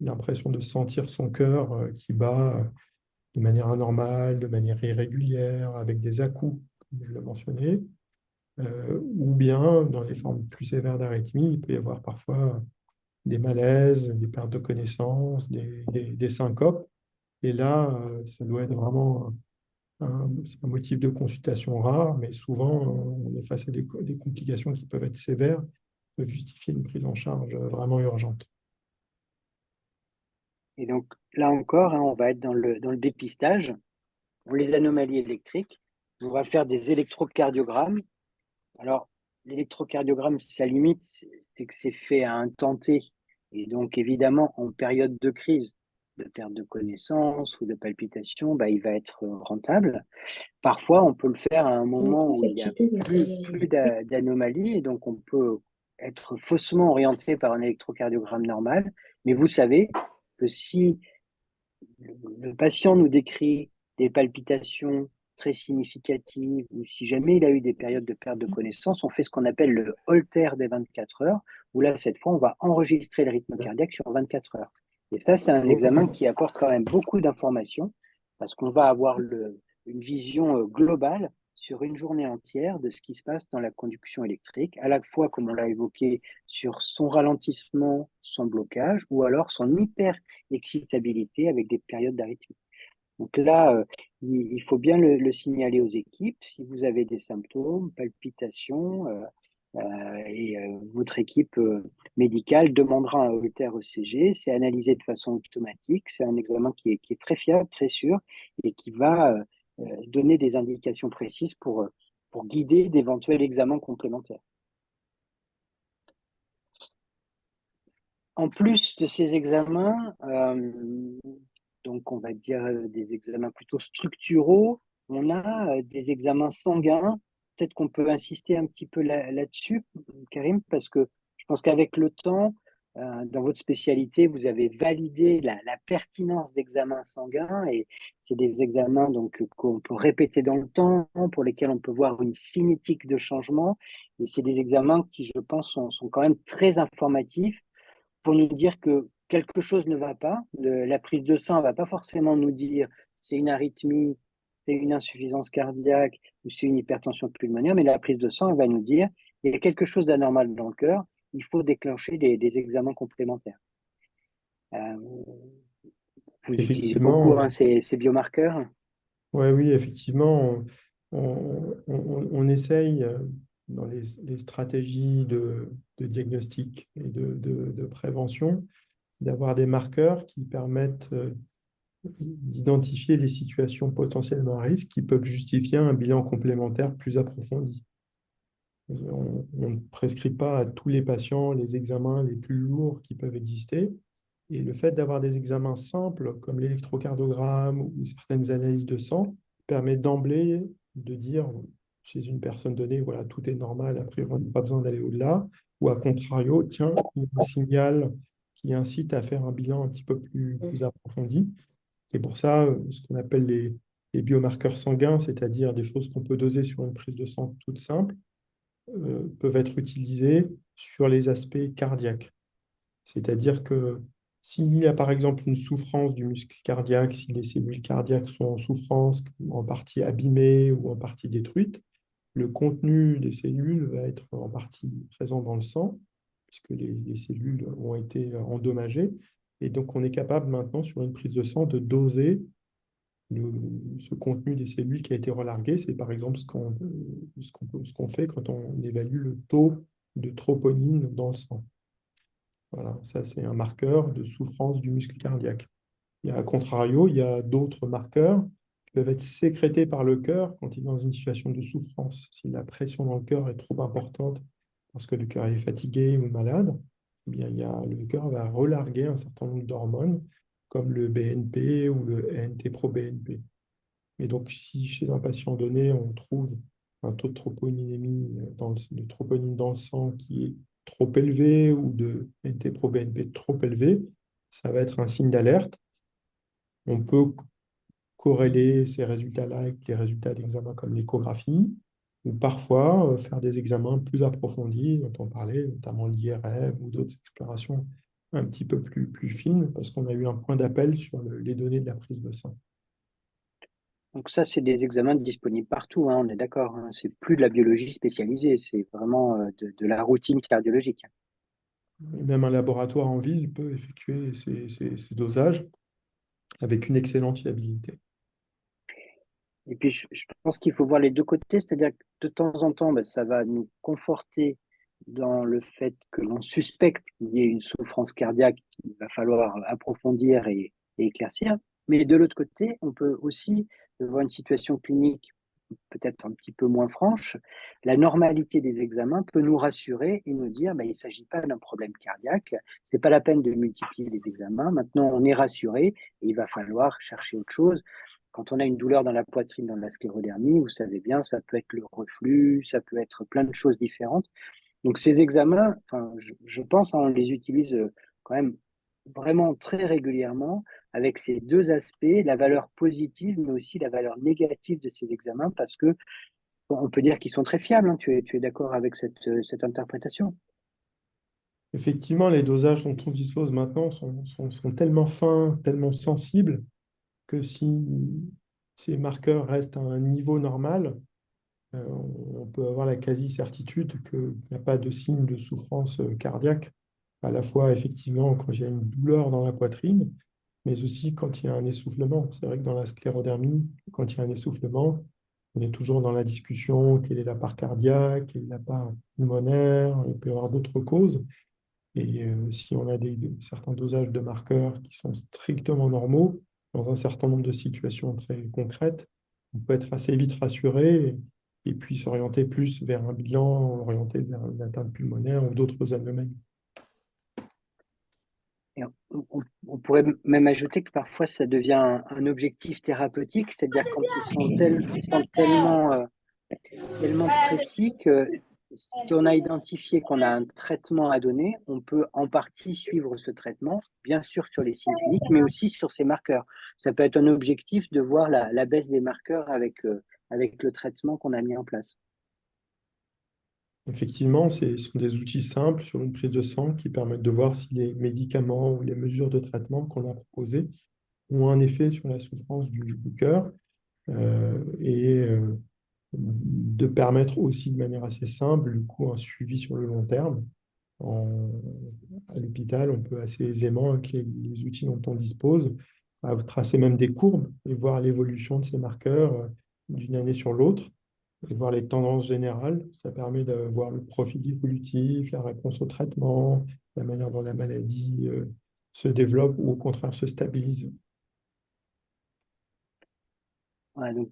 l'impression de sentir son cœur qui bat de manière anormale, de manière irrégulière, avec des à-coups, comme je l'ai mentionné, ou bien dans les formes plus sévères d'arythmie, il peut y avoir parfois des malaises, des pertes de connaissance, des syncopes. Et là, ça doit être vraiment un motif de consultation rare, mais souvent, on est face à des complications qui peuvent être sévères peut justifier une prise en charge vraiment urgente. Et donc là encore, on va être dans le dépistage. Pour les anomalies électriques, on va faire des électrocardiogrammes. Alors, l'électrocardiogramme, sa limite, c'est que c'est fait à un temps T. Et donc, évidemment, en période de crise, de perte de connaissance ou de palpitation, il va être rentable. Parfois, on peut le faire à un moment où il n'y a plus d'anomalies, et donc on peut être faussement orienté par un électrocardiogramme normal. Mais vous savez que si le patient nous décrit des palpitations très significatives, ou si jamais il a eu des périodes de perte de connaissance, on fait ce qu'on appelle le Holter des 24 heures, où là, cette fois, on va enregistrer le rythme cardiaque sur 24 heures. Et ça, c'est un examen qui apporte quand même beaucoup d'informations, parce qu'on va avoir une vision globale sur une journée entière de ce qui se passe dans la conduction électrique, à la fois, comme on l'a évoqué, sur son ralentissement, son blocage, ou alors son hyper-excitabilité avec des périodes d'arythmie. Donc là, il faut bien le signaler aux équipes. Si vous avez des symptômes, palpitations, et votre équipe médicale demandera un Holter ECG. C'est analysé de façon automatique. C'est un examen qui est très fiable, très sûr, et qui va donner des indications précises pour guider d'éventuels examens complémentaires. En plus de ces examens, donc on va dire des examens plutôt structuraux, on a des examens sanguins. Peut-être qu'on peut insister un petit peu là-dessus, Karim, parce que je pense qu'avec le temps, dans votre spécialité, vous avez validé la pertinence d'examens sanguins, et c'est des examens donc qu'on peut répéter dans le temps, pour lesquels on peut voir une cinétique de changement, et c'est des examens qui, je pense, sont quand même très informatifs pour nous dire que quelque chose ne va pas. La prise de sang ne va pas forcément nous dire c'est une arythmie, c'est une insuffisance cardiaque ou c'est une hypertension pulmonaire, mais la prise de sang, elle va nous dire il y a quelque chose d'anormal dans le cœur, il faut déclencher des examens complémentaires. Vous utilisez beaucoup Effectivement, ces biomarqueurs. oui, effectivement, on essaye dans les stratégies de diagnostic et de prévention d'avoir des marqueurs qui permettent d'identifier les situations potentiellement à risque qui peuvent justifier un bilan complémentaire plus approfondi. On ne prescrit pas à tous les patients les examens les plus lourds qui peuvent exister. Et le fait d'avoir des examens simples comme l'électrocardiogramme ou certaines analyses de sang permet d'emblée de dire chez une personne donnée, voilà, tout est normal, après on n'a pas besoin d'aller au-delà. Ou à contrario, tiens, il y a un signal qui incite à faire un bilan un petit peu plus approfondi. Et pour ça, ce qu'on appelle les biomarqueurs sanguins, c'est-à-dire des choses qu'on peut doser sur une prise de sang toute simple, peuvent être utilisés sur les aspects cardiaques. C'est-à-dire que s'il y a par exemple une souffrance du muscle cardiaque, si les cellules cardiaques sont en souffrance, en partie abîmées ou en partie détruites, le contenu des cellules va être en partie présent dans le sang, puisque les cellules ont été endommagées. Et donc, on est capable maintenant, sur une prise de sang, de doser ce contenu des cellules qui a été relargué. C'est par exemple ce qu'on fait quand on évalue le taux de troponine dans le sang. Voilà, ça c'est un marqueur de souffrance du muscle cardiaque. À contrario, il y a d'autres marqueurs qui peuvent être sécrétés par le cœur quand il est dans une situation de souffrance. Si la pression dans le cœur est trop importante parce que le cœur est fatigué ou malade, eh bien, le cœur va relarguer un certain nombre d'hormones comme le BNP ou le NT-proBNP. Et donc, si chez un patient donné, on trouve un taux de troponinémie, de troponine dans le sang qui est trop élevé ou de NT-proBNP trop élevé, ça va être un signe d'alerte. On peut corréler ces résultats-là avec des résultats d'examens comme l'échographie, ou parfois faire des examens plus approfondis dont on parlait, notamment l'IRM ou d'autres explorations un petit peu plus fines, parce qu'on a eu un point d'appel sur les données de la prise de sang. Donc ça, c'est des examens disponibles partout, on est d'accord. C'est plus de la biologie spécialisée, c'est vraiment de la routine cardiologique. Et même un laboratoire en ville peut effectuer ces dosages avec une excellente fiabilité. Et puis, je pense qu'il faut voir les deux côtés, c'est-à-dire que de temps en temps, ça va nous conforter dans le fait que l'on suspecte qu'il y ait une souffrance cardiaque qu'il va falloir approfondir et éclaircir. Mais de l'autre côté, on peut aussi, devant une situation clinique peut-être un petit peu moins franche, la normalité des examens peut nous rassurer et nous dire il ne s'agit pas d'un problème cardiaque, c'est pas la peine de multiplier les examens, maintenant on est rassuré et il va falloir chercher autre chose. Quand on a une douleur dans la poitrine, dans la sclérodermie, vous savez bien, ça peut être le reflux, ça peut être plein de choses différentes. Donc ces examens, enfin, je pense, on les utilise quand même vraiment très régulièrement avec ces deux aspects, la valeur positive, mais aussi la valeur négative de ces examens, parce que on peut dire qu'ils sont très fiables. Hein. Tu es d'accord avec cette interprétation? Effectivement, les dosages dont on dispose maintenant sont tellement fins, tellement sensibles, que si ces marqueurs restent à un niveau normal, on peut avoir la quasi-certitude qu'il n'y a pas de signe de souffrance cardiaque, à la fois effectivement quand il y a une douleur dans la poitrine, mais aussi quand il y a un essoufflement. C'est vrai que dans la sclérodermie, quand il y a un essoufflement, on est toujours dans la discussion, quelle est la part cardiaque, quelle est la part pulmonaire, il peut y avoir d'autres causes. Et si on a certains dosages de marqueurs qui sont strictement normaux, dans un certain nombre de situations très concrètes, on peut être assez vite rassuré et puis s'orienter plus vers un bilan orienté vers une atteinte pulmonaire ou d'autres anomalies. Et on pourrait même ajouter que parfois ça devient un objectif thérapeutique, c'est-à-dire quand ils sont tellement précis que si on a identifié qu'on a un traitement à donner, on peut en partie suivre ce traitement, bien sûr sur les signes cliniques, mais aussi sur ces marqueurs. Ça peut être un objectif de voir la baisse des marqueurs avec le traitement qu'on a mis en place. Effectivement, ce sont des outils simples sur une prise de sang qui permettent de voir si les médicaments ou les mesures de traitement qu'on a proposées ont un effet sur la souffrance du cœur et de permettre aussi de manière assez simple, du coup, un suivi sur le long terme. À l'hôpital, on peut assez aisément, avec les outils dont on dispose, tracer même des courbes et voir l'évolution de ces marqueurs d'une année sur l'autre et voir les tendances générales. Ça permet de voir le profil évolutif, la réponse au traitement, la manière dont la maladie se développe ou au contraire se stabilise. Ouais, donc,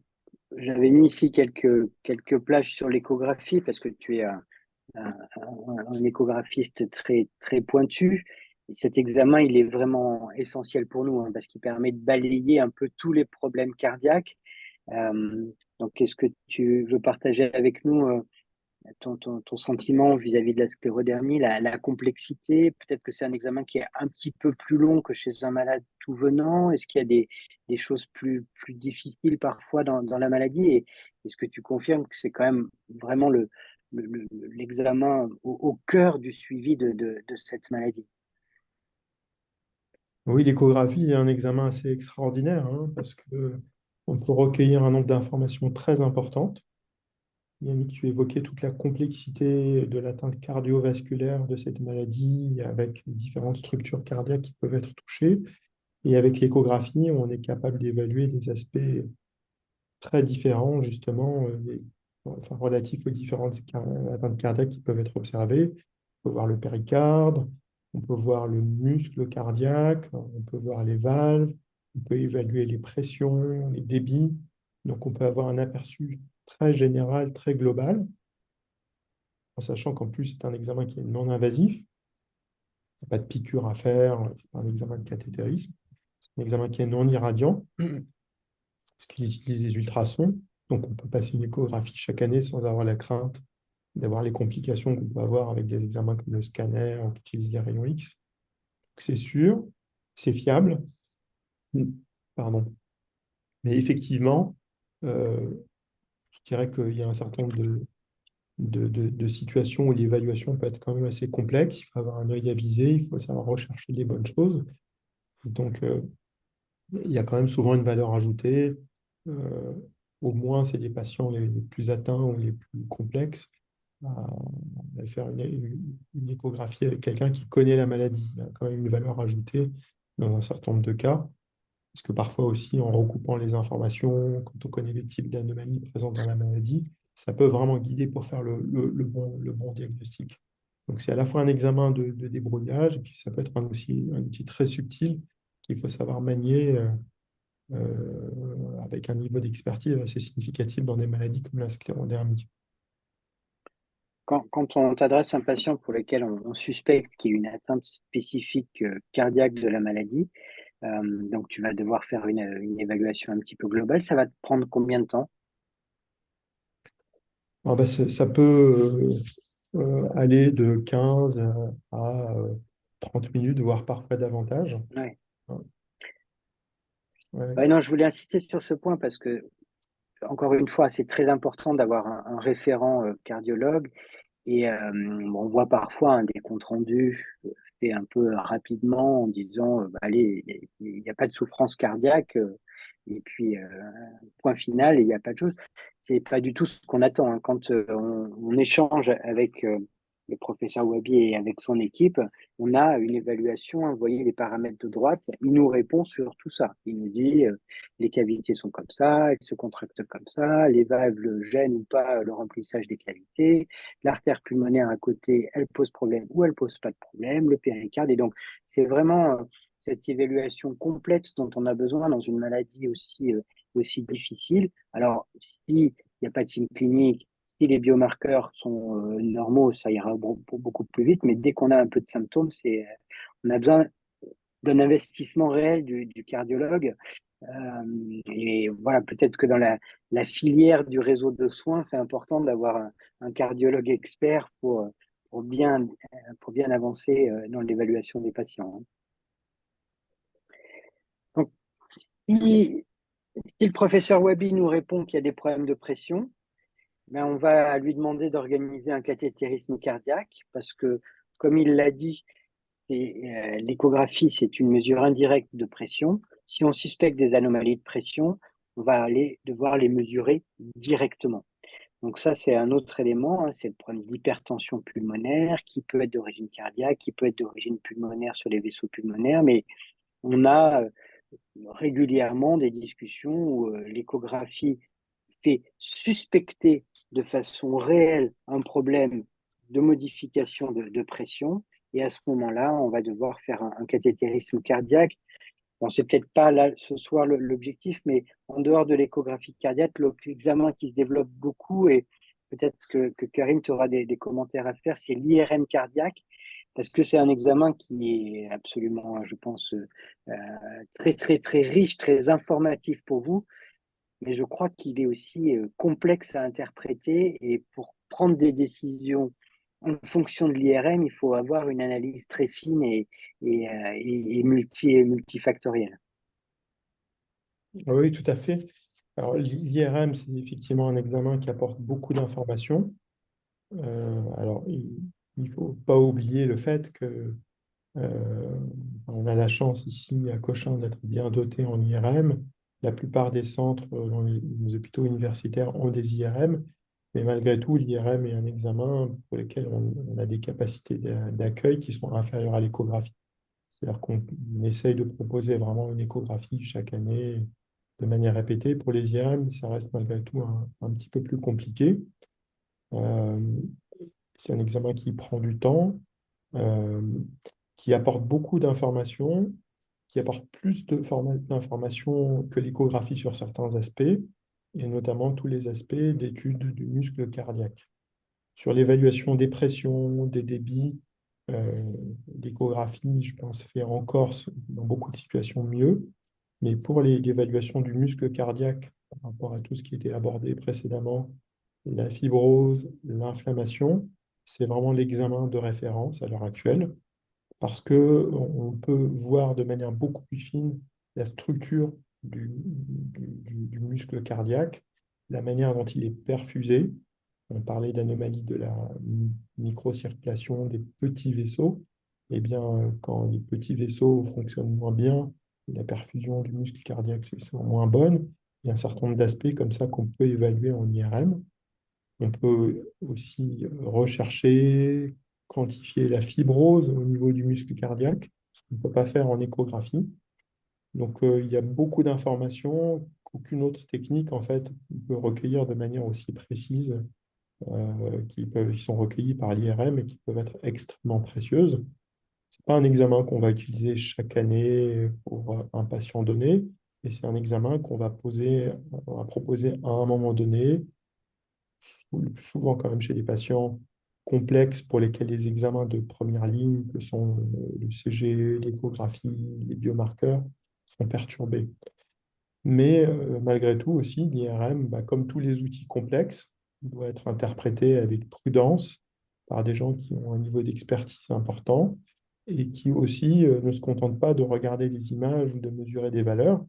j'avais mis ici quelques plages sur l'échographie parce que tu es un échographiste très pointu. Et cet examen, il est vraiment essentiel pour nous parce qu'il permet de balayer un peu tous les problèmes cardiaques. Donc, est-ce que tu veux partager avec nous ton sentiment vis-à-vis de la sclérodermie, la complexité? Peut-être que c'est un examen qui est un petit peu plus long que chez un malade tout venant. Est-ce qu'il y a des choses plus difficiles parfois dans la maladie? Et est-ce que tu confirmes que c'est quand même vraiment l'examen au cœur du suivi de cette maladie? Oui, l'échographie est un examen assez extraordinaire hein, parce qu'on peut recueillir un nombre d'informations très importantes. Yannick, tu évoquais toute la complexité de l'atteinte cardiovasculaire de cette maladie avec différentes structures cardiaques qui peuvent être touchées. Et avec l'échographie, on est capable d'évaluer des aspects très différents, justement, relatifs aux différentes atteintes cardiaques qui peuvent être observées. On peut voir le péricarde, on peut voir le muscle cardiaque, on peut voir les valves, on peut évaluer les pressions, les débits. Donc, on peut avoir un aperçu très général, très global, en sachant qu'en plus, c'est un examen qui est non invasif. Il n'y a pas de piqûre à faire, ce n'est pas un examen de cathétérisme. C'est un examen qui est non irradiant, parce qu'il utilise des ultrasons. Donc, on peut passer une échographie chaque année sans avoir la crainte d'avoir les complications qu'on peut avoir avec des examens comme le scanner qui utilise les rayons X. C'est sûr, c'est fiable. Pardon. Mais effectivement, je dirais qu'il y a un certain nombre de situations où l'évaluation peut être quand même assez complexe. Il faut avoir un œil avisé, il faut savoir rechercher les bonnes choses. Donc, il y a quand même souvent une valeur ajoutée. Euh, Au moins, c'est les patients les plus atteints ou les plus complexes à faire une échographie avec quelqu'un qui connaît la maladie. Il y a quand même une valeur ajoutée dans un certain nombre de cas. Parce que parfois aussi, en recoupant les informations, quand on connaît les types d'anomalies présentes dans la maladie, ça peut vraiment guider pour faire le bon diagnostic. Donc, c'est à la fois un examen de débrouillage, et puis ça peut être aussi un outil très subtil qu'il faut savoir manier avec un niveau d'expertise assez significatif dans des maladies comme la sclérodermie. Quand on t'adresse un patient pour lequel on suspecte qu'il y a une atteinte spécifique cardiaque de la maladie, donc tu vas devoir faire une évaluation un petit peu globale, ça va te prendre combien de temps? Alors, ça peut aller de 15 à 30 minutes, voire parfois davantage. Ouais. Ouais. Ouais, non, je voulais insister sur ce point parce que, encore une fois, c'est très important d'avoir un référent cardiologue. Et on voit parfois des comptes rendus faits un peu rapidement en disant bah, allez, il n'y a pas de souffrance cardiaque, et puis point final, il n'y a pas de chose. C'est pas du tout ce qu'on attend, hein. Quand on échange avec le professeur Wabi et avec son équipe, on a une évaluation, hein, vous voyez les paramètres de droite, il nous répond sur tout ça. Il nous dit les cavités sont comme ça, elles se contractent comme ça, les valves gênent ou pas le remplissage des cavités, l'artère pulmonaire à côté, elle pose problème ou elle pose pas de problème, le péricarde. Et donc, c'est vraiment cette évaluation complète dont on a besoin dans une maladie aussi difficile. Alors, s'il n'y a pas de signe clinique, si les biomarqueurs sont normaux, ça ira beaucoup plus vite. Mais dès qu'on a un peu de symptômes, on a besoin d'un investissement réel du cardiologue. Et voilà, peut-être que dans la filière du réseau de soins, c'est important d'avoir un cardiologue expert pour bien avancer dans l'évaluation des patients, hein. Donc, si le professeur Wabi nous répond qu'il y a des problèmes de pression, ben on va lui demander d'organiser un cathétérisme cardiaque parce que, comme il l'a dit, l'échographie, c'est une mesure indirecte de pression. Si on suspecte des anomalies de pression, on va devoir les mesurer directement. Donc ça, c'est un autre élément, hein, c'est le problème d'hypertension pulmonaire qui peut être d'origine cardiaque, qui peut être d'origine pulmonaire sur les vaisseaux pulmonaires, mais on a régulièrement des discussions où l'échographie fait suspecter de façon réelle un problème de modification de pression. Et à ce moment-là, on va devoir faire un cathétérisme cardiaque. Bon, c'est peut-être pas là ce soir l'objectif, mais en dehors de l'échographie cardiaque, l'examen qui se développe beaucoup, et peut-être que Karine, tu auras des commentaires à faire, c'est l'IRM cardiaque, parce que c'est un examen qui est absolument, je pense, très, très, très riche, très informatif pour vous, mais je crois qu'il est aussi complexe à interpréter, et pour prendre des décisions en fonction de l'IRM, il faut avoir une analyse très fine et multifactorielle. Oui, tout à fait. Alors, l'IRM, c'est effectivement un examen qui apporte beaucoup d'informations. Alors, il ne faut pas oublier le fait que on a la chance ici à Cochin d'être bien doté en IRM. La plupart des centres dans les hôpitaux universitaires ont des IRM, mais malgré tout, l'IRM est un examen pour lequel on a des capacités d'accueil qui sont inférieures à l'échographie. C'est-à-dire qu'on essaye de proposer vraiment une échographie chaque année de manière répétée. Pour les IRM, ça reste malgré tout un petit peu plus compliqué. Euh, c'est un examen qui prend du temps, euh, qui apporte beaucoup d'informations, qui apporte plus d'informations que l'échographie sur certains aspects, et notamment tous les aspects d'étude du muscle cardiaque. Sur l'évaluation des pressions, des débits, euh, l'échographie, je pense, fait encore dans beaucoup de situations mieux. Mais pour l'évaluation du muscle cardiaque, par rapport à tout ce qui était abordé précédemment, la fibrose, l'inflammation, c'est vraiment l'examen de référence à l'heure actuelle, parce qu'on peut voir de manière beaucoup plus fine la structure du muscle cardiaque, la manière dont il est perfusé. On parlait d'anomalie de la microcirculation des petits vaisseaux. Eh bien, quand les petits vaisseaux fonctionnent moins bien, la perfusion du muscle cardiaque est moins bonne. Il y a un certain nombre d'aspects comme ça qu'on peut évaluer en IRM. On peut aussi rechercher, quantifier la fibrose au niveau du muscle cardiaque, ce qu'on ne peut pas faire en échographie. Donc, il y a beaucoup d'informations qu'aucune autre technique, en fait, peut recueillir de manière aussi précise qui sont recueillies par l'IRM et qui peuvent être extrêmement précieuses. Ce n'est pas un examen qu'on va utiliser chaque année pour un patient donné, et c'est un examen qu'on va proposer à un moment donné, le plus souvent quand même chez des patients complexes pour lesquels les examens de première ligne, que sont le CG, l'échographie, les biomarqueurs, sont perturbés. Mais malgré tout aussi, l'IRM, comme tous les outils complexes, doit être interprété avec prudence par des gens qui ont un niveau d'expertise important et qui aussi ne se contentent pas de regarder des images ou de mesurer des valeurs.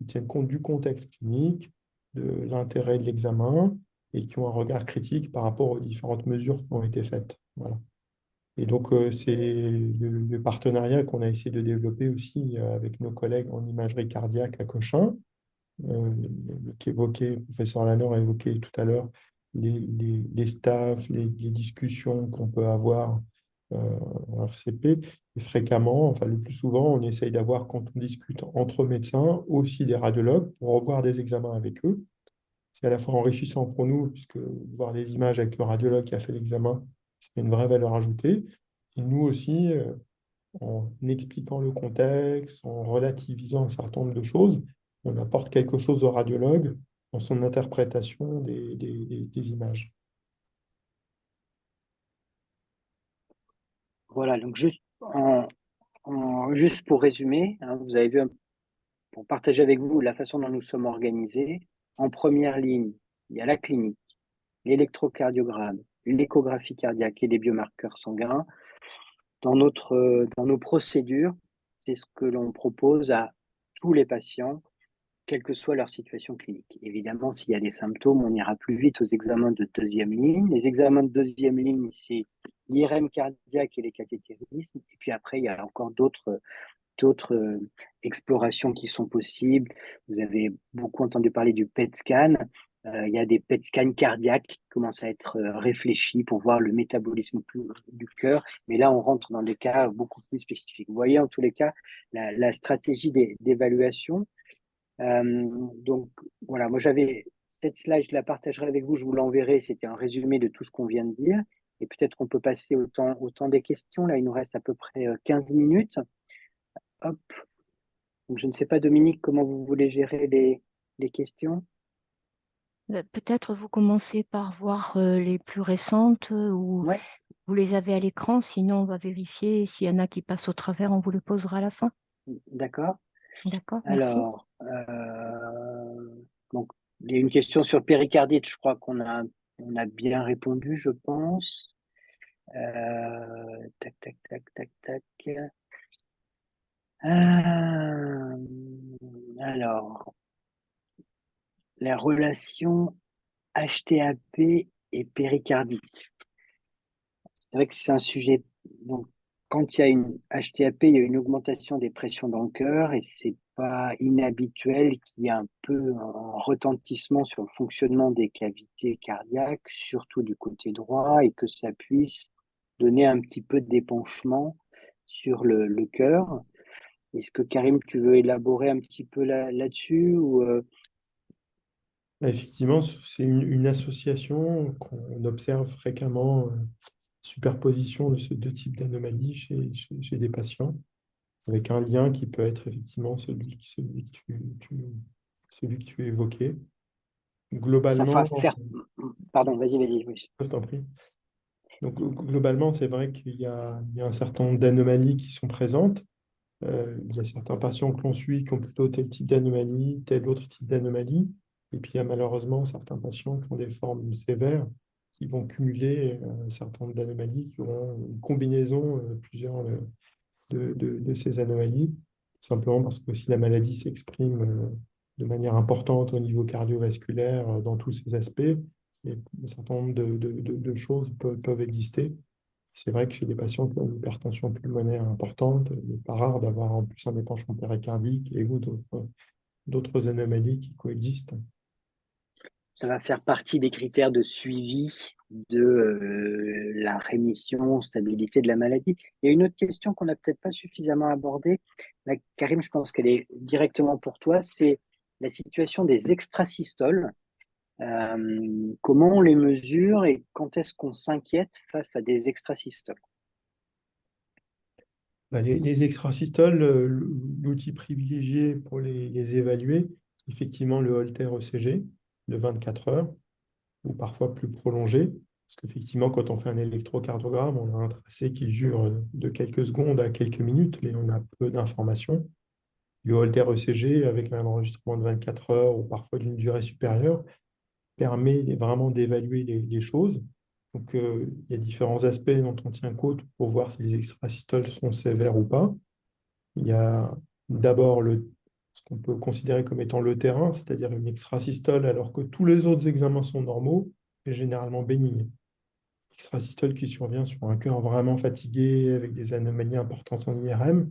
Ils tiennent compte du contexte clinique, de l'intérêt de l'examen et qui ont un regard critique par rapport aux différentes mesures qui ont été faites. Voilà. Et donc, c'est le partenariat qu'on a essayé de développer aussi avec nos collègues en imagerie cardiaque à Cochin, le professeur Lanor a évoqué tout à l'heure les staffs, les discussions qu'on peut avoir en RCP. Et fréquemment, enfin le plus souvent, on essaye d'avoir, quand on discute entre médecins, aussi des radiologues pour revoir des examens avec eux. C'est à la fois enrichissant pour nous, puisque voir des images avec le radiologue qui a fait l'examen, c'est une vraie valeur ajoutée. Et nous aussi, en expliquant le contexte, en relativisant un certain nombre de choses, on apporte quelque chose au radiologue dans son interprétation des images. Voilà, donc juste, juste pour résumer, hein, vous avez vu, pour partager avec vous la façon dont nous sommes organisés. En première ligne, il y a la clinique, l'électrocardiogramme, l'échographie cardiaque et les biomarqueurs sanguins. Dans nos procédures, c'est ce que l'on propose à tous les patients, quelle que soit leur situation clinique. Évidemment, s'il y a des symptômes, on ira plus vite aux examens de deuxième ligne. Les examens de deuxième ligne, c'est l'IRM cardiaque et les cathétérismes. Et puis après, il y a encore d'autres explorations qui sont possibles. Vous avez beaucoup entendu parler du PET scan. Il y a des PET scans cardiaques qui commencent à être réfléchis pour voir le métabolisme du cœur. Mais là, on rentre dans des cas beaucoup plus spécifiques. Vous voyez, en tous les cas, la stratégie d'évaluation. Donc, voilà, moi, j'avais cette slide, je la partagerai avec vous, je vous l'enverrai. C'était un résumé de tout ce qu'on vient de dire. Et peut-être qu'on peut passer au temps des questions. Là, il nous reste à peu près 15 minutes. Hop. Donc, je ne sais pas, Dominique, comment vous voulez gérer les questions? Peut-être vous commencez par voir les plus récentes ou Ouais, vous les avez à l'écran, sinon on va vérifier. S'il y en a qui passent au travers, on vous les posera à la fin. d'accord. D'accord, merci. Alors, donc, il y a une question sur péricardite, je crois on a bien répondu, je pense. Tac, tac, tac, tac, tac. Alors, la relation HTAP et péricardite. C'est vrai que c'est un sujet. Donc, quand il y a une HTAP, il y a une augmentation des pressions dans le cœur et c'est pas inhabituel qu'il y ait un peu un retentissement sur le fonctionnement des cavités cardiaques, surtout du côté droit, et que ça puisse donner un petit peu d'épanchement sur le cœur. Est-ce que Karim, tu veux élaborer un petit peu là-dessus ou Effectivement, c'est une association qu'on observe fréquemment, superposition de ces deux types d'anomalies chez des patients, avec un lien qui peut être effectivement celui que tu évoquais. ça va Globalement, faire. Pardon, vas-y, oui. je t'en prie. Donc, globalement, c'est vrai qu'il y a un certain nombre d'anomalies qui sont présentes. Il y a certains patients que l'on suit qui ont plutôt tel type d'anomalie, tel autre type d'anomalie. Et puis, il y a malheureusement certains patients qui ont des formes sévères qui vont cumuler un certain nombre d'anomalies, qui auront une combinaison plusieurs de ces anomalies, tout simplement parce que aussi la maladie s'exprime de manière importante au niveau cardiovasculaire dans tous ses aspects. Et un certain nombre de choses peuvent exister. C'est vrai que chez des patients qui ont une hypertension pulmonaire importante, il n'est pas rare d'avoir en plus un épanchement péricardique et ou d'autres anomalies qui coexistent. Ça va faire partie des critères de suivi de la rémission, stabilité de la maladie. Il y a une autre question qu'on n'a peut-être pas suffisamment abordée. Là, Karim, je pense qu'elle est directement pour toi. C'est la situation des extrasystoles. Comment on les mesure et quand est-ce qu'on s'inquiète face à des extrasystoles? Les extrasystoles, l'outil privilégié pour les évaluer, effectivement le Holter ECG de 24 heures ou parfois plus prolongé. Parce qu'effectivement, quand on fait un électrocardiogramme, on a un tracé qui dure de quelques secondes à quelques minutes, mais on a peu d'informations. Le Holter ECG, avec un enregistrement de 24 heures ou parfois d'une durée supérieure, permet vraiment d'évaluer les choses. Donc, il y a différents aspects dont on tient compte pour voir si les extrasystoles sont sévères ou pas. Il y a d'abord ce qu'on peut considérer comme étant le terrain, c'est-à-dire une extrasystole, alors que tous les autres examens sont normaux et généralement bénignes. Extrasystole qui survient sur un cœur vraiment fatigué, avec des anomalies importantes en IRM,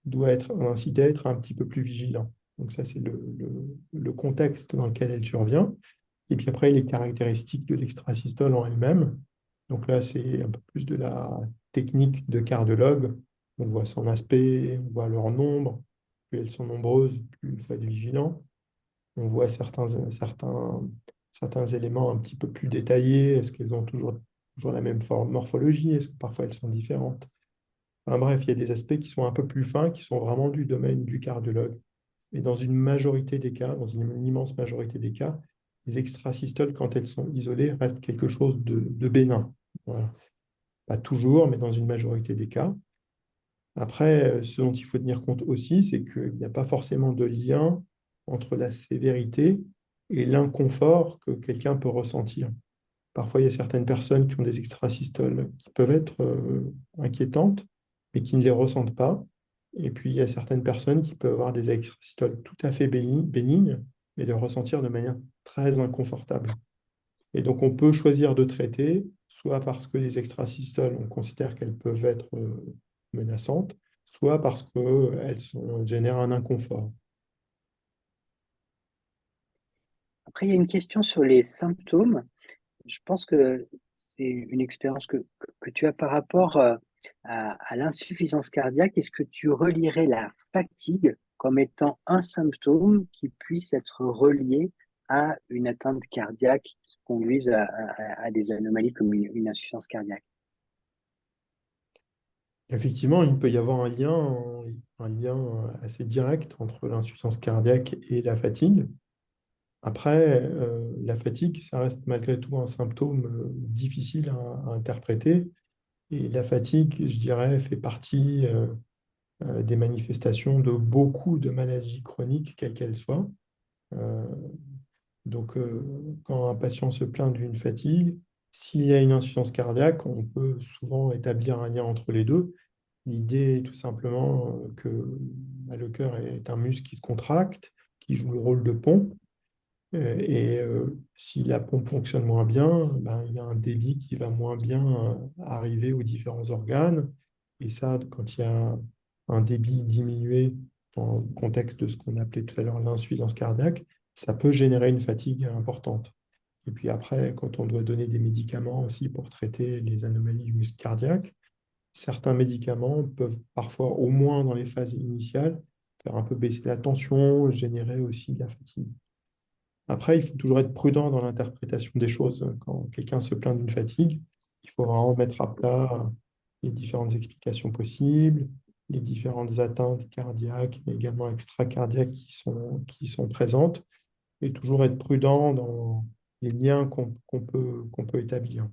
doit être incité à être un petit peu plus vigilant. Donc ça, c'est le contexte dans lequel elle survient. Et puis après, les caractéristiques de l'extrasystole en elle-même. Donc là, c'est un peu plus de la technique de cardiologue. On voit son aspect, on voit leur nombre. Plus elles sont nombreuses, plus il faut être vigilant. On voit certains éléments un petit peu plus détaillés. Est-ce qu'elles ont toujours la même morphologie? Est-ce que parfois elles sont différentes? Enfin, bref, il y a des aspects qui sont un peu plus fins, qui sont vraiment du domaine du cardiologue. Et dans une majorité des cas, dans une immense majorité des cas, les extrasystoles, quand elles sont isolées, restent quelque chose de bénin. Voilà. Pas toujours, mais dans une majorité des cas. Après, ce dont il faut tenir compte aussi, c'est qu'il n'y a pas forcément de lien entre la sévérité et l'inconfort que quelqu'un peut ressentir. Parfois, il y a certaines personnes qui ont des extrasystoles qui peuvent être inquiétantes, mais qui ne les ressentent pas. Et puis, il y a certaines personnes qui peuvent avoir des extrasystoles tout à fait bénignes, mais les ressentir de manière très inconfortable. Et donc, on peut choisir de traiter, soit parce que les extrasystoles, on considère qu'elles peuvent être menaçantes, soit parce qu'elles génèrent un inconfort. Après, il y a une question sur les symptômes. Je pense que c'est une expérience que tu as par rapport à l'insuffisance cardiaque. Est-ce que tu relierais la fatigue comme étant un symptôme qui puisse être relié à une atteinte cardiaque qui conduise à des anomalies comme une insuffisance cardiaque? Effectivement, il peut y avoir un lien assez direct entre l'insuffisance cardiaque et la fatigue. Après, la fatigue, ça reste malgré tout un symptôme difficile à interpréter. Et la fatigue, je dirais, fait partie des manifestations de beaucoup de maladies chroniques, quelles qu'elles soient. Euh, donc, quand un patient se plaint d'une fatigue, s'il y a une insuffisance cardiaque, on peut souvent établir un lien entre les deux. L'idée est tout simplement que le cœur est un muscle qui se contracte, qui joue le rôle de pompe. Si la pompe fonctionne moins bien, ben, il y a un débit qui va moins bien arriver aux différents organes. Et ça, quand il y a un débit diminué dans le contexte de ce qu'on appelait tout à l'heure l'insuffisance cardiaque, ça peut générer une fatigue importante. Et puis après, quand on doit donner des médicaments aussi pour traiter les anomalies du muscle cardiaque, certains médicaments peuvent parfois, au moins dans les phases initiales, faire un peu baisser la tension, générer aussi de la fatigue. Après, il faut toujours être prudent dans l'interprétation des choses. Quand quelqu'un se plaint d'une fatigue, il faut vraiment mettre à plat les différentes explications possibles, les différentes atteintes cardiaques, mais également extracardiaques qui sont présentes, et toujours être prudent dans les liens qu'on peut établir.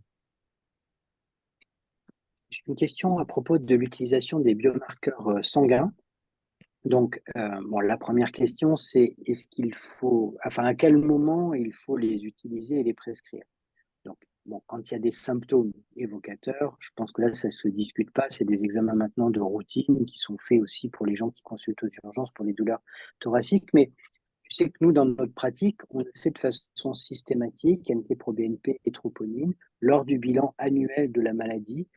J'ai une question à propos de l'utilisation des biomarqueurs sanguins. Donc, bon, la première question, c'est à quel moment il faut les utiliser et les prescrire? Donc, bon, quand il y a des symptômes évocateurs, je pense que là, ça ne se discute pas. C'est des examens maintenant de routine qui sont faits aussi pour les gens qui consultent aux urgences pour les douleurs thoraciques. Mais tu sais que nous, dans notre pratique, on le fait de façon systématique, NT-proBNP et troponine, lors du bilan annuel de la maladie,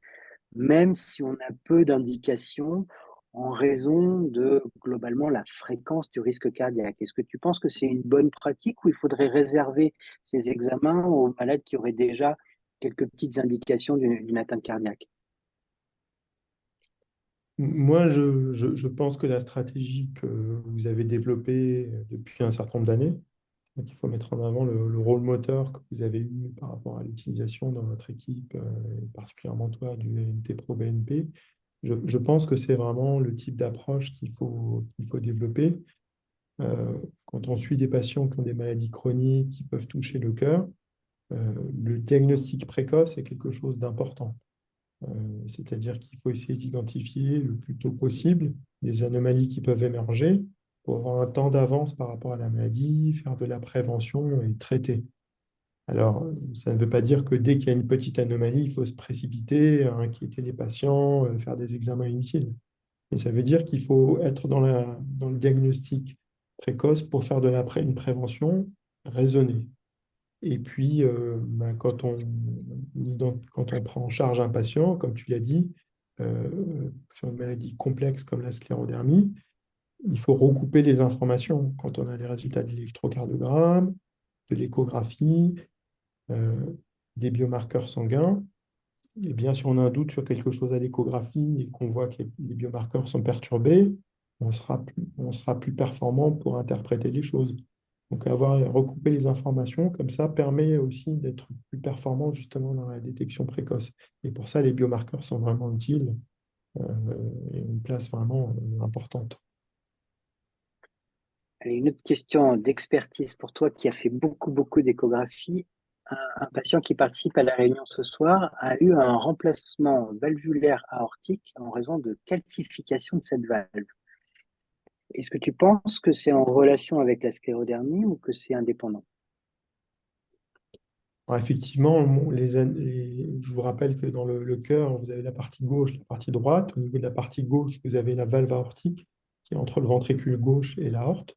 même si on a peu d'indications en raison de globalement la fréquence du risque cardiaque. Est-ce que tu penses que c'est une bonne pratique ou il faudrait réserver ces examens aux malades qui auraient déjà quelques petites indications d'une atteinte cardiaque? Moi, je pense que la stratégie que vous avez développée depuis un certain nombre d'années, Donc, il faut mettre en avant le rôle moteur que vous avez eu par rapport à l'utilisation dans votre équipe, et particulièrement toi, du NT-proBNP. Je pense que c'est vraiment le type d'approche qu'il faut développer. Quand on suit des patients qui ont des maladies chroniques, qui peuvent toucher le cœur, le diagnostic précoce est quelque chose d'important. C'est-à-dire qu'il faut essayer d'identifier le plus tôt possible des anomalies qui peuvent émerger pour avoir un temps d'avance par rapport à la maladie, faire de la prévention et traiter. Alors, ça ne veut pas dire que dès qu'il y a une petite anomalie, il faut se précipiter, inquiéter les patients, faire des examens inutiles. Mais ça veut dire qu'il faut être dans le diagnostic précoce pour faire une prévention raisonnée. Et puis, quand on prend en charge un patient, comme tu l'as dit, sur une maladie complexe comme la sclérodermie, il faut recouper les informations. Quand on a les résultats de l'électrocardiogramme, de l'échographie, des biomarqueurs sanguins, et bien, si on a un doute sur quelque chose à l'échographie et qu'on voit que les biomarqueurs sont perturbés, on sera plus performant pour interpréter les choses. Donc, recouper les informations, comme ça, permet aussi d'être plus performant justement dans la détection précoce. Et pour ça, les biomarqueurs sont vraiment utiles et une place vraiment importante. Allez, une autre question d'expertise pour toi qui a fait beaucoup d'échographies. Un patient qui participe à la réunion ce soir a eu un remplacement valvulaire aortique en raison de calcification de cette valve. Est-ce que tu penses que c'est en relation avec la sclérodermie ou que c'est indépendant? Alors effectivement, je vous rappelle que dans le cœur, vous avez la partie gauche, la partie droite. Au niveau de la partie gauche, vous avez la valve aortique qui est entre le ventricule gauche et l'aorte,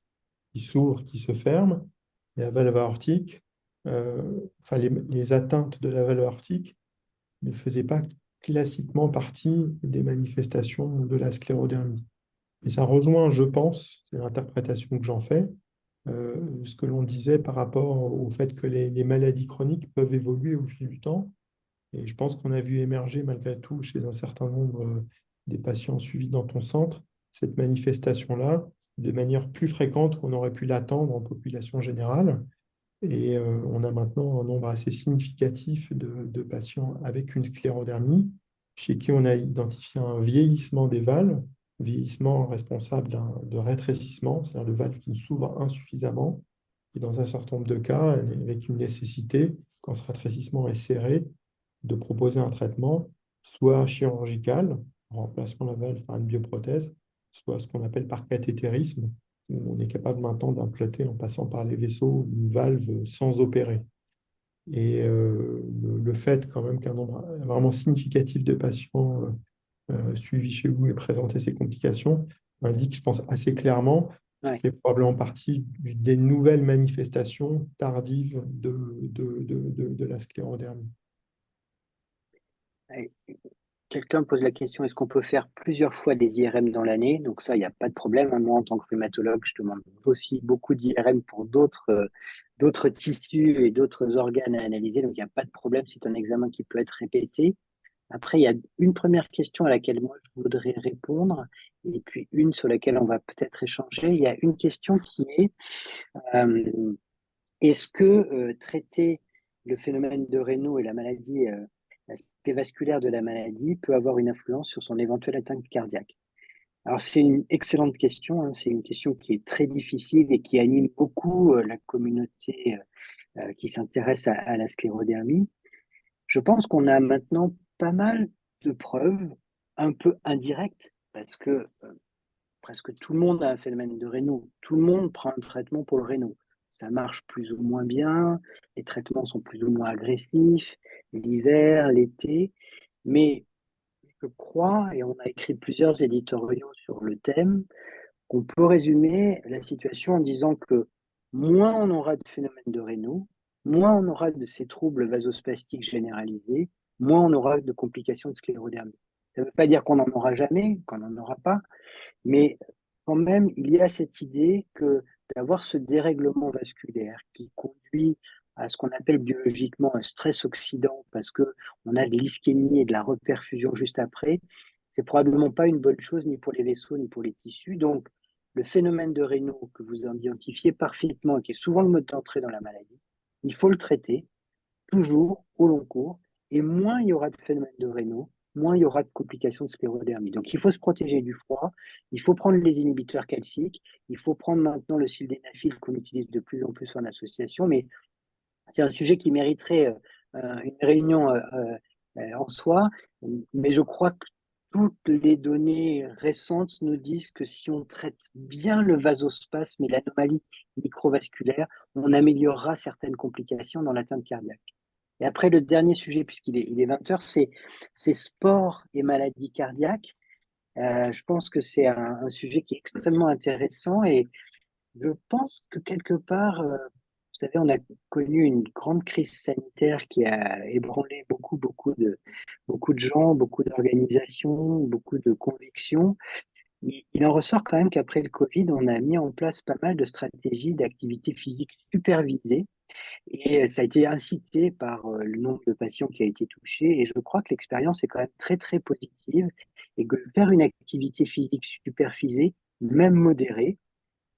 qui s'ouvre, qui se ferme. Et la valve aortique, les atteintes de la valve aortique ne faisaient pas classiquement partie des manifestations de la sclérodermie. Et ça rejoint, je pense, c'est l'interprétation que j'en fais, ce que l'on disait par rapport au fait que les maladies chroniques peuvent évoluer au fil du temps. Et je pense qu'on a vu émerger malgré tout chez un certain nombre des patients suivis dans ton centre, cette manifestation-là, de manière plus fréquente qu'on aurait pu l'attendre en population générale. Et on a maintenant un nombre assez significatif de patients avec une sclérodermie, chez qui on a identifié un vieillissement des valves, vieillissement responsable de rétrécissement, c'est-à-dire de valves qui s'ouvrent insuffisamment, et dans un certain nombre de cas, avec une nécessité, quand ce rétrécissement est serré, de proposer un traitement, soit chirurgical, remplacement de la valve par une bioprothèse, soit ce qu'on appelle par cathétérisme, où on est capable maintenant d'implanter en passant par les vaisseaux une valve sans opérer. Et le fait quand même qu'un nombre vraiment significatif de patients suivis chez vous et présenter ces complications indique, je pense, assez clairement ce qui fait probablement partie des nouvelles manifestations tardives de la sclérodermie. Quelqu'un pose la question, est-ce qu'on peut faire plusieurs fois des IRM dans l'année? Donc ça, il n'y a pas de problème. Moi, en tant que rhumatologue, je demande aussi beaucoup d'IRM pour d'autres tissus et d'autres organes à analyser. Donc, il n'y a pas de problème. C'est un examen qui peut être répété. Après, il y a une première question à laquelle moi, je voudrais répondre et puis une sur laquelle on va peut-être échanger. Il y a une question qui est, est-ce que traiter le phénomène de Raynaud et la maladie l'aspect vasculaire de la maladie peut avoir une influence sur son éventuelle atteinte cardiaque? Alors, c'est une excellente question, hein. C'est une question qui est très difficile et qui anime beaucoup la communauté qui s'intéresse à la sclérodermie. Je pense qu'on a maintenant pas mal de preuves un peu indirectes parce que presque tout le monde a un phénomène de Raynaud. Tout le monde prend un traitement pour le Raynaud. Ça marche plus ou moins bien, les traitements sont plus ou moins agressifs, l'hiver, l'été, mais je crois, et on a écrit plusieurs éditoriaux sur le thème, qu'on peut résumer la situation en disant que moins on aura de phénomènes de Raynaud, moins on aura de ces troubles vasospastiques généralisés, moins on aura de complications de sclérodermie. Ça ne veut pas dire qu'on n'en aura jamais, qu'on n'en aura pas, mais quand même, il y a cette idée que d'avoir ce dérèglement vasculaire qui conduit à ce qu'on appelle biologiquement un stress oxydant, parce qu'on a de l'ischémie et de la reperfusion juste après, c'est probablement pas une bonne chose ni pour les vaisseaux ni pour les tissus. Donc, le phénomène de Raynaud que vous identifiez parfaitement et qui est souvent le mode d'entrée dans la maladie, il faut le traiter toujours au long cours, et moins il y aura de phénomène de Raynaud, moins il y aura de complications de sclérodermie. Donc il faut se protéger du froid, il faut prendre les inhibiteurs calciques, il faut prendre maintenant le sildenafil qu'on utilise de plus en plus en association, mais c'est un sujet qui mériterait une réunion en soi, mais je crois que toutes les données récentes nous disent que si on traite bien le vasospasme et l'anomalie microvasculaire, on améliorera certaines complications dans l'atteinte cardiaque. Et après, le dernier sujet, il est 20 heures, c'est sport et maladies cardiaques. Je pense que c'est un sujet qui est extrêmement intéressant et je pense que quelque part, vous savez, on a connu une grande crise sanitaire qui a ébranlé beaucoup de gens, beaucoup d'organisations, beaucoup de convictions. Il en ressort quand même qu'après le Covid, on a mis en place pas mal de stratégies d'activité physique supervisée et ça a été incité par le nombre de patients qui a été touché. Et je crois que l'expérience est quand même très, très positive et que faire une activité physique supervisée, même modérée,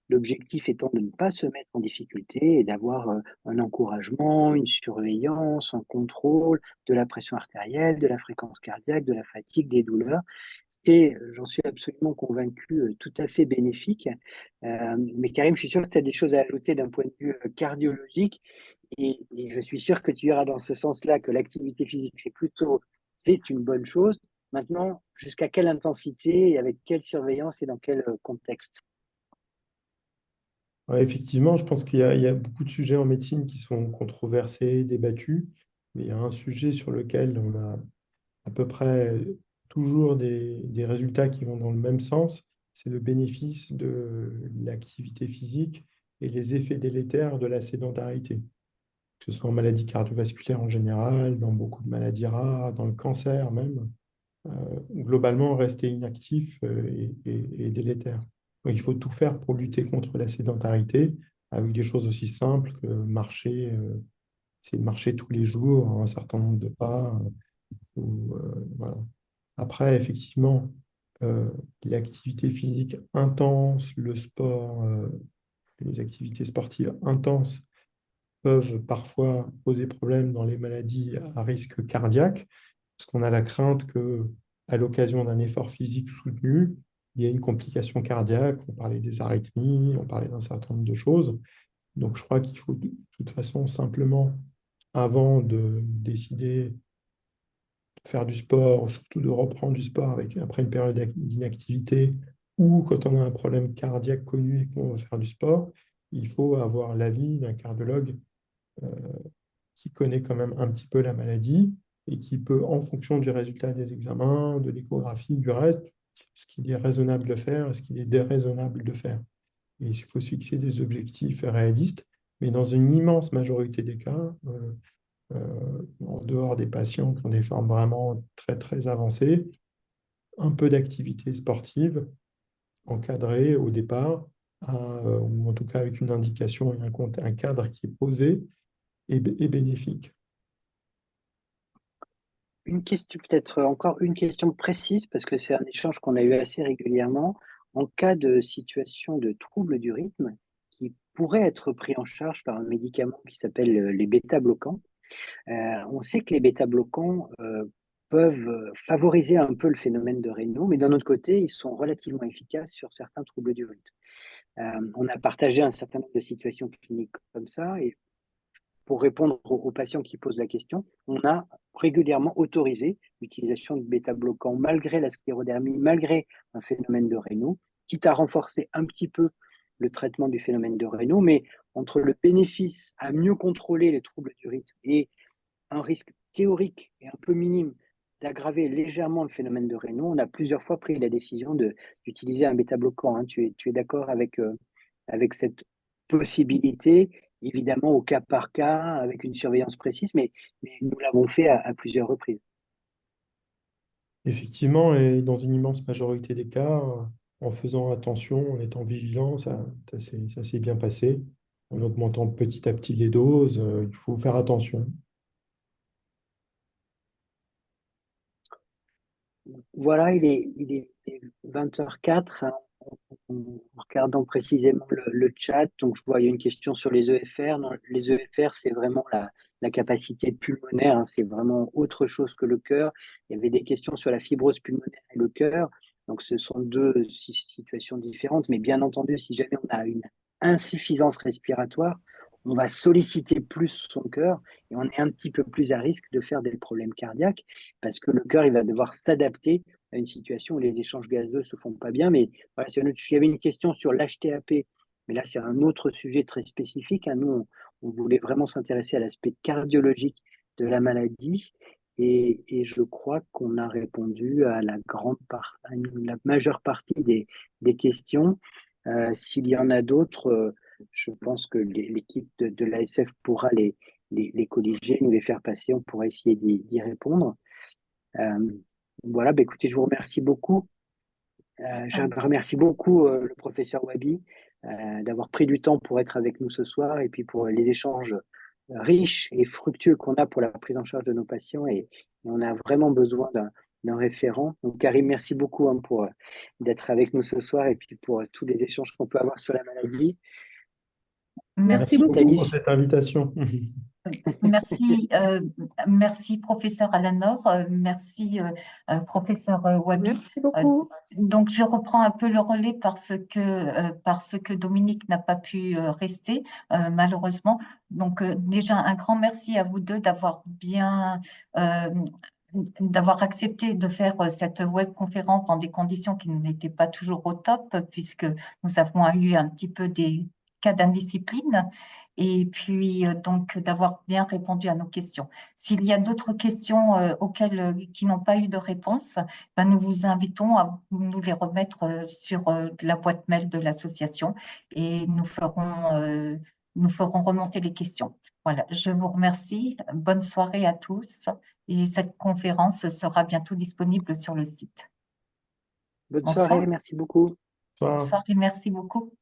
l'objectif étant de ne pas se mettre en difficulté et d'avoir un encouragement, une surveillance, un contrôle de la pression artérielle, de la fréquence cardiaque, de la fatigue, des douleurs. C'est, j'en suis absolument convaincu, tout à fait bénéfique. Mais Karim, je suis sûr que tu as des choses à ajouter d'un point de vue cardiologique et je suis sûr que tu iras dans ce sens-là, que l'activité physique, c'est une bonne chose. Maintenant, jusqu'à quelle intensité et avec quelle surveillance et dans quel contexte? Ouais, effectivement, je pense il y a beaucoup de sujets en médecine qui sont controversés, débattus, mais il y a un sujet sur lequel on a à peu près toujours des résultats qui vont dans le même sens, c'est le bénéfice de l'activité physique et les effets délétères de la sédentarité, que ce soit en maladie cardiovasculaire en général, dans beaucoup de maladies rares, dans le cancer même. Globalement, rester inactif est délétère. Donc, il faut tout faire pour lutter contre la sédentarité avec des choses aussi simples que marcher, essayer de marcher tous les jours un certain nombre de pas. Voilà. Après, effectivement, euh, l'activité physique intense, le sport, les activités sportives intenses peuvent parfois poser problème dans les maladies à risque cardiaque, parce qu'on a la crainte que, à l'occasion d'un effort physique soutenu, il y ait une complication cardiaque. On parlait des arythmies, on parlait d'un certain nombre de choses. Donc, je crois qu'il faut de toute façon simplement, avant de décider faire du sport, surtout de reprendre du sport après une période d'inactivité, ou quand on a un problème cardiaque connu et qu'on veut faire du sport, il faut avoir l'avis d'un cardiologue euh, qui connaît quand même un petit peu la maladie et qui peut, en fonction du résultat des examens, de l'échographie, du reste, ce qu'il est raisonnable de faire et ce qu'il est déraisonnable de faire. Et il faut se fixer des objectifs réalistes, mais dans une immense majorité des cas, en dehors des patients qui ont des formes vraiment très, très avancées, un peu d'activité sportive encadrée au départ, ou en tout cas avec une indication et un cadre qui est posé et bénéfique. Une question, peut-être encore une question précise, parce que c'est un échange qu'on a eu assez régulièrement. En cas de situation de trouble du rythme, qui pourrait être pris en charge par un médicament qui s'appelle les bêta-bloquants, on sait que les bêta-bloquants peuvent favoriser un peu le phénomène de Raynaud, mais d'un autre côté, ils sont relativement efficaces sur certains troubles du rythme. On a partagé un certain nombre de situations cliniques comme ça, et pour répondre aux patients qui posent la question, on a régulièrement autorisé l'utilisation de bêta-bloquants malgré la sclérodermie, malgré un phénomène de Raynaud, quitte à renforcer un petit peu le traitement du phénomène de Raynaud, mais entre le bénéfice à mieux contrôler les troubles du rythme et un risque théorique et un peu minime d'aggraver légèrement le phénomène de Raynaud, on a plusieurs fois pris la décision d'utiliser un bêta-bloquant. Hein. Tu es d'accord avec cette possibilité, évidemment au cas par cas, avec une surveillance précise, mais nous l'avons fait à plusieurs reprises. Effectivement, et dans une immense majorité des cas, en faisant attention, en étant vigilant, ça s'est bien passé. En augmentant petit à petit les doses, il faut faire attention. Voilà, il est 20h04. en regardant précisément le chat, donc je vois il y a une question sur les EFR. Non, les EFR, c'est vraiment la capacité pulmonaire, hein, c'est vraiment autre chose que le cœur. Il y avait des questions sur la fibrose pulmonaire et le cœur, donc ce sont deux situations différentes, mais bien entendu, si jamais on a une insuffisance respiratoire, on va solliciter plus son cœur et on est un petit peu plus à risque de faire des problèmes cardiaques parce que le cœur, il va devoir s'adapter à une situation où les échanges gazeux se font pas bien. Mais voilà, il y avait une question sur l'HTAP, mais là, c'est un autre sujet très spécifique, hein. Nous, on voulait vraiment s'intéresser à l'aspect cardiologique de la maladie. Et je crois qu'on a répondu à la la majeure partie des questions. S'il y en a d'autres, je pense que l'équipe de l'ASF pourra les colliger, nous les faire passer, on pourra essayer d'y répondre. Voilà, bah, écoutez, je vous remercie beaucoup. Je remercie beaucoup le professeur Wabi d'avoir pris du temps pour être avec nous ce soir et puis pour les échanges riches et fructueux qu'on a pour la prise en charge de nos patients. Et on a vraiment besoin d'un référent. Donc, Karim, merci beaucoup pour d'être avec nous ce soir et puis pour tous les échanges qu'on peut avoir sur la maladie. Merci beaucoup Thalie. pour cette invitation. Merci, merci professeur Alanor, merci professeur Wabi. Merci beaucoup. Donc je reprends un peu le relais parce que Dominique n'a pas pu rester malheureusement. Donc déjà un grand merci à vous deux d'avoir accepté de faire cette webconférence dans des conditions qui n'étaient pas toujours au top, puisque nous avons eu un petit peu des cas d'indiscipline, et puis donc d'avoir bien répondu à nos questions. S'il y a d'autres questions qui n'ont pas eu de réponse, ben nous vous invitons à nous les remettre sur la boîte mail de l'association et nous ferons remonter les questions. Voilà, je vous remercie. Bonne soirée à tous. Et cette conférence sera bientôt disponible sur le site. Bonne Bonsoir. soirée, merci beaucoup. Bonsoir et merci beaucoup.